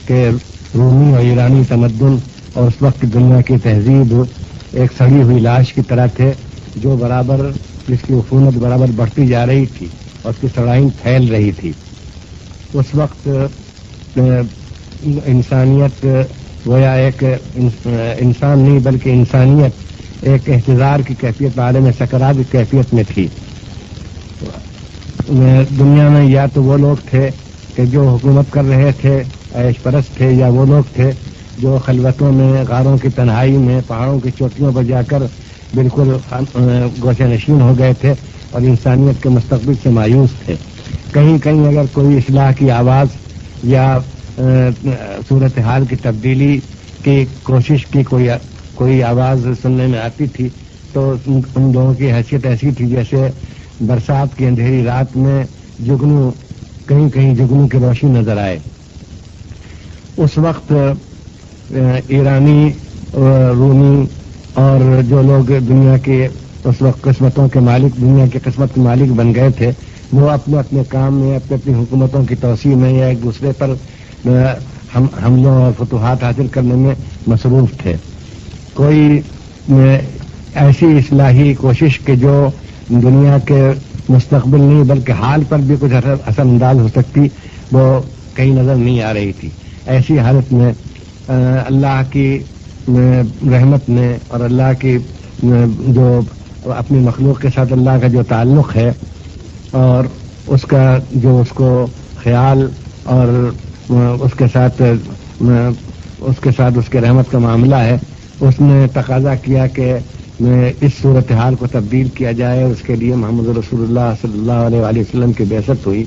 کہ رومی اور ایرانی تمدن اور اس وقت کی دنیا کی تہذیب ایک سڑی ہوئی لاش کی طرح تھے جو جس کی عفونت برابر بڑھتی جا رہی تھی اور اس کی سڑائیں پھیل رہی تھی. اس وقت انسانیت گویا ایک انسان نہیں بلکہ انسانیت ایک احتضار کی کیفیت، عالم سکرات کی کیفیت میں تھی. دنیا میں یا تو وہ لوگ تھے کہ جو حکومت کر رہے تھے، عیش پرست تھے، یا وہ لوگ تھے جو خلوتوں میں، غاروں کی تنہائی میں، پہاڑوں کی چوٹیوں پر جا کر بالکل گوشہ نشین ہو گئے تھے اور انسانیت کے مستقبل سے مایوس تھے. کہیں کہیں اگر کوئی اصلاح کی آواز یا صورتحال کی تبدیلی کی کوشش کی کوئی آواز سننے میں آتی تھی تو ان لوگوں کی حیثیت ایسی تھی جیسے برسات کی اندھیری رات میں جگنو، کہیں کہیں جگنو کی روشنی نظر آئے. اس وقت ایرانی، رومی اور جو لوگ دنیا کے اس وقت قسمتوں کے مالک، دنیا کی قسمت کے مالک بن گئے تھے، وہ اپنے اپنے کام میں، اپنی حکومتوں کی توسیع میں یا ایک دوسرے پر حملوں اور فتوحات حاصل کرنے میں مصروف تھے. کوئی ایسی اصلاحی کوشش کہ جو دنیا کے مستقبل نہیں بلکہ حال پر بھی کچھ اثر انداز ہو سکتی، وہ کہیں نظر نہیں آ رہی تھی. ایسی حالت میں اللہ کی رحمت نے اور اللہ کی جو اپنی مخلوق کے ساتھ اللہ کا جو تعلق ہے اور اس کا جو اس کو خیال اور اس کے ساتھ اس کے رحمت کا معاملہ ہے، اس نے تقاضا کیا کہ اس صورتحال کو تبدیل کیا جائے. اس کے لیے محمد رسول اللہ صلی اللہ علیہ وآلہ وسلم کی بعثت ہوئی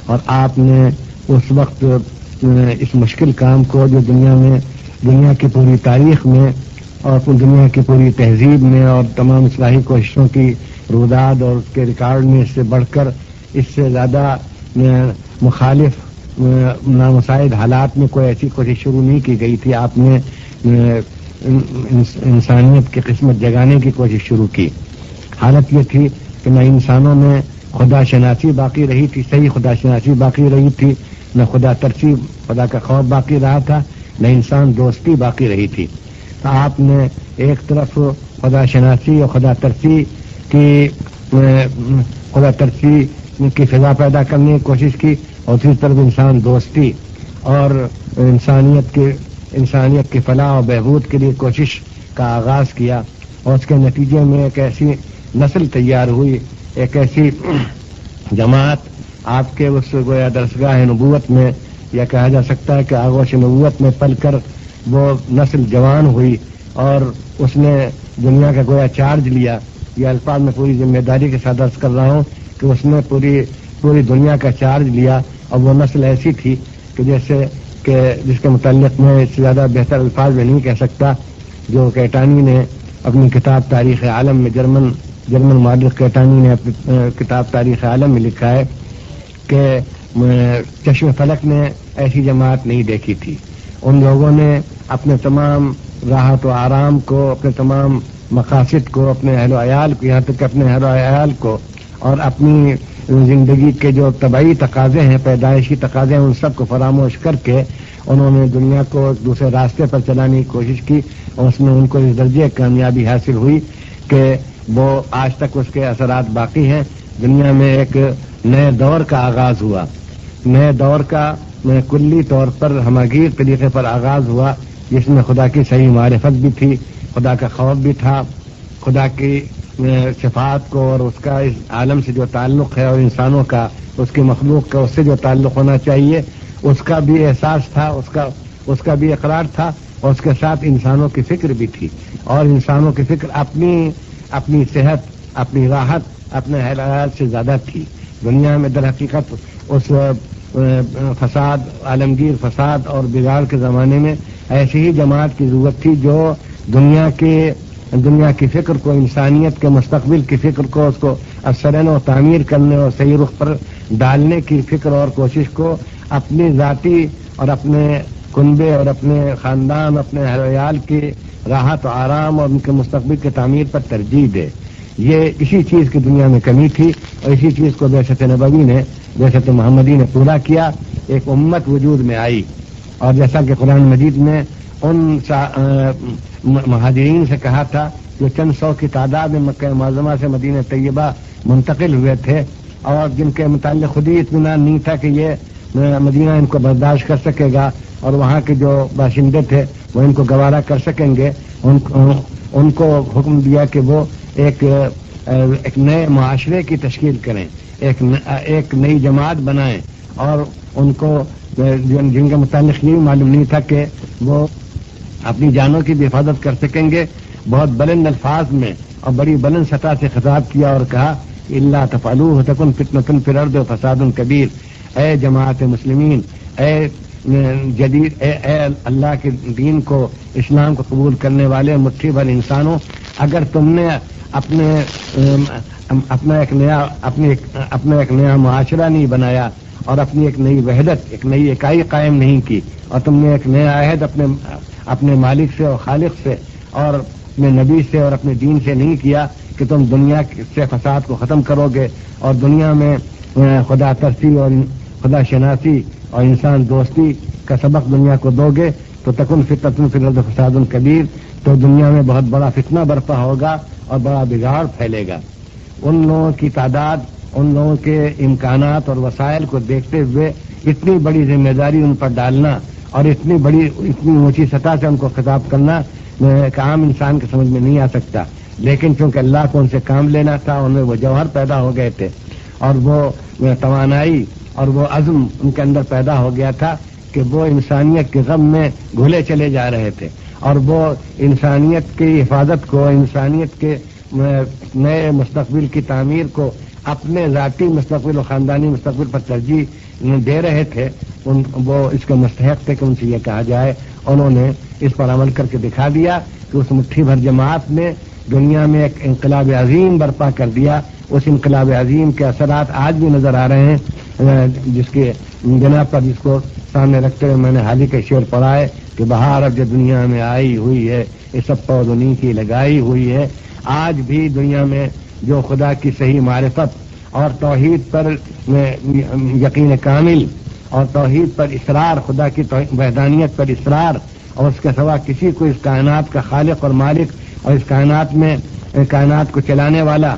اور آپ نے اس وقت اس مشکل کام کو جو دنیا کی پوری تاریخ میں اور دنیا کی پوری تہذیب میں اور تمام اصلاحی کوششوں کی روداد اور اس کے ریکارڈ میں اس سے بڑھ کر اس سے زیادہ مخالف نامساعد حالات میں کوئی ایسی کوشش شروع نہیں کی گئی تھی. آپ نے انسانیت کی قسمت جگانے کی کوشش شروع کی. حالت یہ تھی کہ نہ انسانوں میں خدا شناسی باقی رہی تھی، صحیح خدا شناسی باقی رہی تھی، نہ خدا ترسی، خدا کا خوف باقی رہا تھا، نہ انسان دوستی باقی رہی تھی. تو آپ نے ایک طرف خدا شناسی اور خدا ترسی کی فضا پیدا کرنے کی کوشش کی اور دوسری طرف انسان دوستی اور انسانیت کی فلاح و بہبود کے لیے کوشش کا آغاز کیا اور اس کے نتیجے میں ایک ایسی نسل تیار ہوئی، ایک ایسی جماعت آپ کے اس گویا درسگاہ نبوت میں، یا کہا جا سکتا ہے کہ آغوش نبوت میں پل کر وہ نسل جوان ہوئی اور اس نے دنیا کا گویا چارج لیا. یہ الفاظ میں پوری ذمہ داری کے ساتھ عرض کر رہا ہوں کہ اس نے پوری دنیا کا چارج لیا، اور وہ نسل ایسی تھی کہ جیسے کہ جس کے متعلق میں اس سے زیادہ بہتر الفاظ میں نہیں کہہ سکتا، جو کیٹانی نے اپنی کتاب تاریخ عالم میں، جرمن مؤرخ کیٹانی نے اپنی کتاب تاریخ عالم میں لکھا ہے کہ چشم فلک نے ایسی جماعت نہیں دیکھی تھی. ان لوگوں نے اپنے تمام راحت و آرام کو، اپنے تمام مقاصد کو، اپنے اہل و عیال کو، یہاں تک کہ اپنے اہل و عیال کو اور اپنی زندگی کے جو طبعی تقاضے ہیں، پیدائشی تقاضے ہیں، ان سب کو فراموش کر کے انہوں نے دنیا کو ایک دوسرے راستے پر چلانے کی کوشش کی، اور اس میں ان کو اس درجے کامیابی حاصل ہوئی کہ وہ آج تک اس کے اثرات باقی ہیں. دنیا میں ایک نئے دور کا آغاز ہوا، نئے دور کا کلی طور پر ہماگیر طریقے پر آغاز ہوا، جس میں خدا کی صحیح معرفت بھی تھی، خدا کا خوف بھی تھا، خدا کی صفات کو اور اس کا اس عالم سے جو تعلق ہے اور انسانوں کا، اس کی مخلوق کا اس سے جو تعلق ہونا چاہیے، اس کا بھی احساس تھا، اس کا بھی اقرار تھا، اور اس کے ساتھ انسانوں کی فکر بھی تھی. اور انسانوں کی فکر اپنی صحت، اپنی راحت، اپنے اہل عیال سے زیادہ تھی. دنیا میں در حقیقت اس فساد، عالمگیر فساد اور بگاڑ کے زمانے میں ایسی ہی جماعت کی ضرورت تھی جو دنیا کی فکر کو، انسانیت کے مستقبل کی فکر کو، اس کو اثرن و تعمیر کرنے اور صحیح رخ پر ڈالنے کی فکر اور کوشش کو اپنی ذاتی اور اپنے کنبے اور اپنے خاندان، اپنے اہل عیال کی راحت و آرام اور ان کے مستقبل کی تعمیر پر ترجیح دے. یہ اسی چیز کی دنیا میں کمی تھی، اور اسی چیز کو بعثت نبوی نے، بعثت محمدی نے پورا کیا. ایک امت وجود میں آئی، اور جیسا کہ قرآن مجید نے ان مہاجرین سے کہا تھا جو چند سو کی تعداد میں مکہ معظمہ سے مدینہ طیبہ منتقل ہوئے تھے، اور جن کے متعلق خود ہی اطمینان نہیں تھا کہ یہ مدینہ ان کو برداشت کر سکے گا، اور وہاں کے جو باشندے تھے وہ ان کو گوارا کر سکیں گے. ان کو حکم دیا کہ وہ ایک نئے معاشرے کی تشکیل کریں، ایک نئی جماعت بنائیں، اور ان کو جن کے متعلق یہ معلوم نہیں تھا کہ وہ اپنی جانوں کی بھی حفاظت کر سکیں گے، بہت بلند الفاظ میں اور بڑی بلند سطح سے خطاب کیا اور کہا الا تفعلوه تکن فتنة فی الارض وفساد کبیر. اے جماعت مسلمین، اے جدید، اے اللہ کے دین کو، اسلام کو قبول کرنے والے مٹھی بھر انسانوں، اگر تم نے اپنا ایک نیا معاشرہ نہیں بنایا اور اپنی ایک نئی وحدت، ایک نئی اکائی قائم نہیں کی، اور تم نے ایک نیا عہد اپنے مالک سے اور خالق سے اور اپنے نبی سے اور اپنے دین سے نہیں کیا کہ تم دنیا سے فساد کو ختم کرو گے اور دنیا میں خدا ترسی اور خدا شناسی اور انسان دوستی کا سبق دنیا کو دو گے، تو تکن فتنة فی الارض فساد کبیر، تو دنیا میں بہت بڑا فتنہ برپا ہوگا اور بڑا بگاڑ پھیلے گا. ان لوگوں کی تعداد، ان لوگوں کے امکانات اور وسائل کو دیکھتے ہوئے اتنی بڑی ذمہ داری ان پر ڈالنا اور اتنی اونچی سطح سے ان کو خطاب کرنا عام انسان کے سمجھ میں نہیں آ سکتا. لیکن چونکہ اللہ کو ان سے کام لینا تھا، ان میں وہ جوہر پیدا ہو گئے تھے اور وہ توانائی اور وہ عزم ان کے اندر پیدا ہو گیا تھا کہ وہ انسانیت کے غم میں گھلے چلے جا رہے تھے، اور وہ انسانیت کی حفاظت کو، انسانیت کے نئے مستقبل کی تعمیر کو اپنے ذاتی مستقبل و خاندانی مستقبل پر ترجیح دے رہے تھے. وہ اس کے مستحق تھے کہ ان سے یہ کہا جائے. انہوں نے اس پر عمل کر کے دکھا دیا کہ اس مٹھی بھر جماعت نے دنیا میں ایک انقلاب عظیم برپا کر دیا. اس انقلاب عظیم کے اثرات آج بھی نظر آ رہے ہیں، جس کے بنا پر جس کو سامنے رکھتے ہوئے میں نے حال ہی کا شعر پڑھا ہے کہ بہار اب جو دنیا میں آئی ہوئی ہے، یہ سب پود انہیں کی لگائی ہوئی ہے. آج بھی دنیا میں جو خدا کی صحیح معرفت اور توحید پر یقین کامل اور توحید پر اصرار، خدا کی وحدانیت پر اصرار، اور اس کے سوا کسی کو اس کائنات کا خالق اور مالک اور اس کائنات کو چلانے والا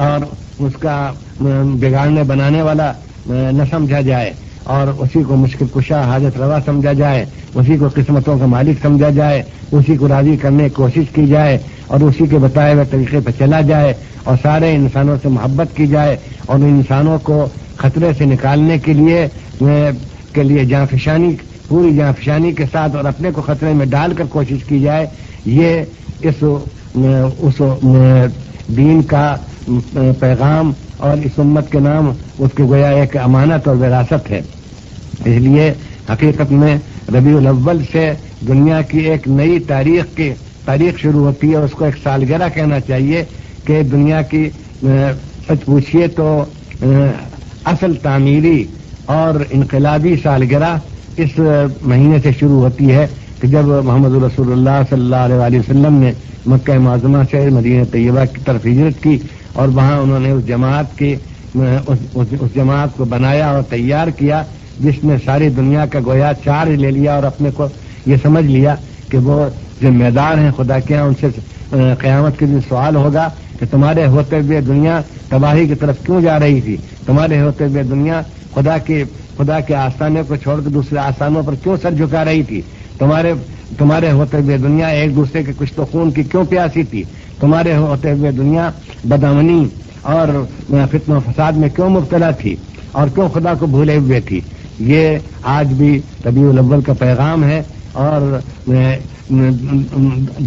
اور اس کا بگاڑنے بنانے والا نہ سمجھا جائے، اور اسی کو مشکل کشا حاجت روا سمجھا جائے، اسی کو قسمتوں کا مالک سمجھا جائے، اسی کو راضی کرنے کی کوشش کی جائے اور اسی کے بتائے ہوئے طریقے پہ چلا جائے اور سارے انسانوں سے محبت کی جائے اور ان انسانوں کو خطرے سے نکالنے کے لیے جانفشانی، پوری جانفشانی کے ساتھ اور اپنے کو خطرے میں ڈال کر کوشش کی جائے، یہ اس دین کا پیغام اور اس امت کے نام اس کے گویا ایک امانت اور وراثت ہے۔ اس لیے حقیقت میں ربیع الاول سے دنیا کی ایک نئی تاریخ شروع ہوتی ہے، اس کو ایک سالگرہ کہنا چاہیے کہ دنیا کی سچ پوچھیے تو اصل تعمیری اور انقلابی سالگرہ اس مہینے سے شروع ہوتی ہے کہ جب محمد رسول اللہ صلی اللہ علیہ وسلم نے مکہ معظمہ سے مدینہ طیبہ کی طرف ہجرت کی اور وہاں انہوں نے اس جماعت کو بنایا اور تیار کیا جس نے ساری دنیا کا گویا چارج لے لیا اور اپنے کو یہ سمجھ لیا کہ وہ ذمہ دار ہیں خدا کے یہاں، ان سے قیامت کے دن سوال ہوگا کہ تمہارے ہوتے ہوئے دنیا تباہی کی طرف کیوں جا رہی تھی، تمہارے ہوتے ہوئے دنیا خدا کے آستانے کو چھوڑ کر دوسرے آستانوں پر کیوں سر جھکا رہی تھی، تمہارے ہوتے ہوئے دنیا ایک دوسرے کے کچھ تو خون کی کیوں پیاسی تھی، تمہارے ہوتے ہوئے دنیا بدامنی اور فتنہ و فساد میں کیوں مبتلا تھی اور کیوں خدا کو بھولے ہوئے تھی۔ یہ آج بھی ربیع الاول کا پیغام ہے اور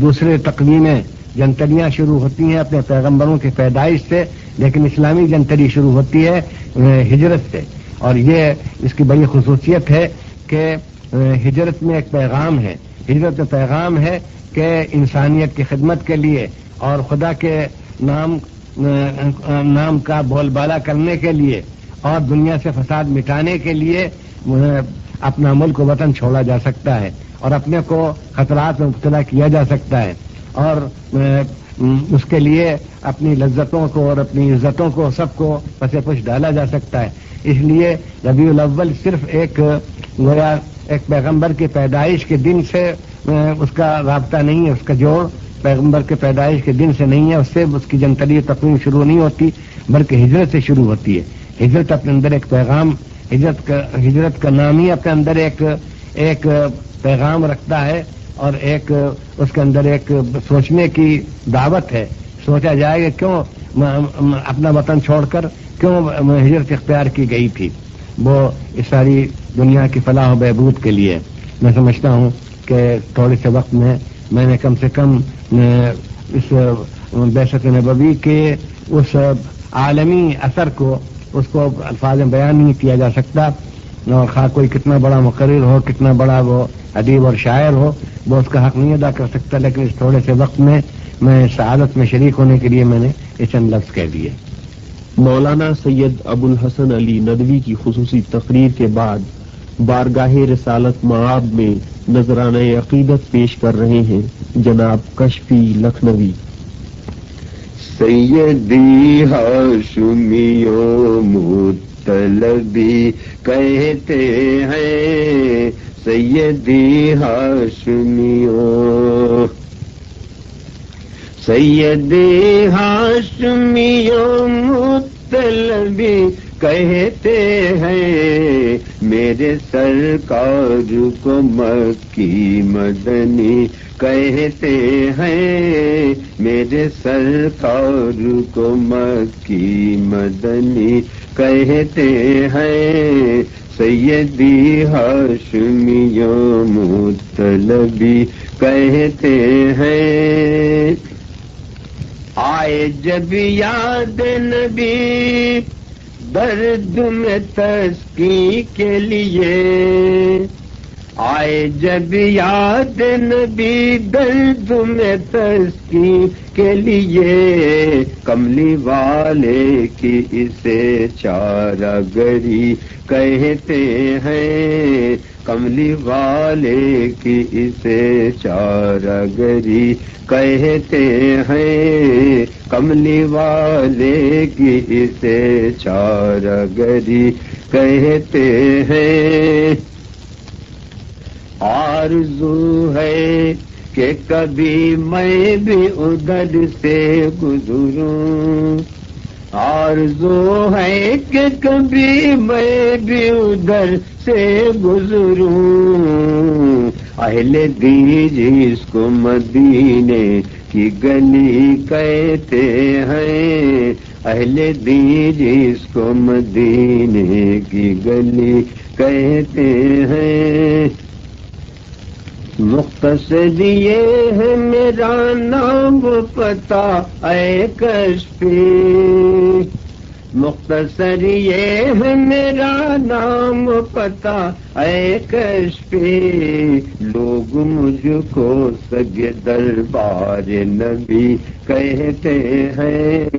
دوسرے تقویمیں جنتریاں شروع ہوتی ہیں اپنے پیغمبروں کی پیدائش سے، لیکن اسلامی جنتری شروع ہوتی ہے ہجرت سے، اور یہ اس کی بڑی خصوصیت ہے کہ ہجرت میں ایک پیغام ہے، ہجرت میں پیغام ہے کہ انسانیت کی خدمت کے لیے اور خدا کے نام کا بول بالا کرنے کے لیے اور دنیا سے فساد مٹانے کے لیے اپنا ملک و وطن چھوڑا جا سکتا ہے اور اپنے کو خطرات میں مبتلا کیا جا سکتا ہے اور اس کے لیے اپنی لذتوں کو اور اپنی عزتوں کو سب کو پس پش ڈالا جا سکتا ہے۔ اس لیے ربیع الاول صرف ایک پیغمبر کی پیدائش کے دن سے اس کا رابطہ نہیں ہے، اس کا جوڑ پیغمبر کے پیدائش کے دن سے نہیں ہے، اس سے اس کی جنتری تقویم شروع نہیں ہوتی بلکہ ہجرت سے شروع ہوتی ہے۔ ہجرت اپنے اندر ایک پیغام، ہجرت کا نام ہی اپنے اندر ایک پیغام رکھتا ہے اور ایک اس کے اندر ایک سوچنے کی دعوت ہے، سوچا جائے کہ کیوں اپنا وطن چھوڑ کر کیوں ہجرت اختیار کی گئی تھی، وہ اس ساری دنیا کی فلاح و بہبود کے لیے۔ میں سمجھتا ہوں کہ تھوڑے سے وقت میں نے کم سے کم اس بعثت نبوی کے اس عالمی اثر کو اس کو الفاظ میں بیان نہیں کیا جا سکتا، اور خواہ کوئی کتنا بڑا مقرر ہو، کتنا بڑا وہ ادیب اور شاعر ہو، وہ اس کا حق نہیں ادا کر سکتا، لیکن اس تھوڑے سے وقت میں سعادت میں شریک ہونے کے لیے میں نے یہ چند لفظ کہہ دیے۔ مولانا سید ابو الحسن علی ندوی کی خصوصی تقریر کے بعد بارگاہ رسالت معاب میں نذرانہ عقیدت پیش کر رہے ہیں جناب کشفی لکھنوی۔ سیدی ہاشمیوں مطلبی کہتے ہیں، سیدی ہاشمیوں، سیدی ہاشمیوں مطلبی کہتے ہیں، میرے سرکار کو مکی مدنی کہتے ہیں، میرے سرکار کو مکی مدنی کہتے ہیں، سیدی ہاشمیوں مطلبی کہتے ہیں۔ آئے جب یاد نبی درد میں تسکین کے لیے، آئے جب یاد نبی درد میں تسکین کے لیے، کملی والے کی اسے چارہ گری کہتے ہیں، کملی والے کی اسے چارہ گری کہتے ہیں، کملی والے کی اسے چارہ گری کہتے ہیں۔ آرزو ہے کہ کبھی میں بھی ادھر سے گزروں، آرزو ہے کہ کبھی میں بھی ادھر سے گزروں، اہل دی جس کو مدینے کی گلی کہتے ہیں، اہل دی جس کو مدینے کی گلی کہتے ہیں۔ مختصر یہ ہے میرا نام پتہ اے کشفی، مختصر یہ ہے میرا نام پتہ اے کشفی، لوگ مجھ کو سگ دربار نبی کہتے ہیں۔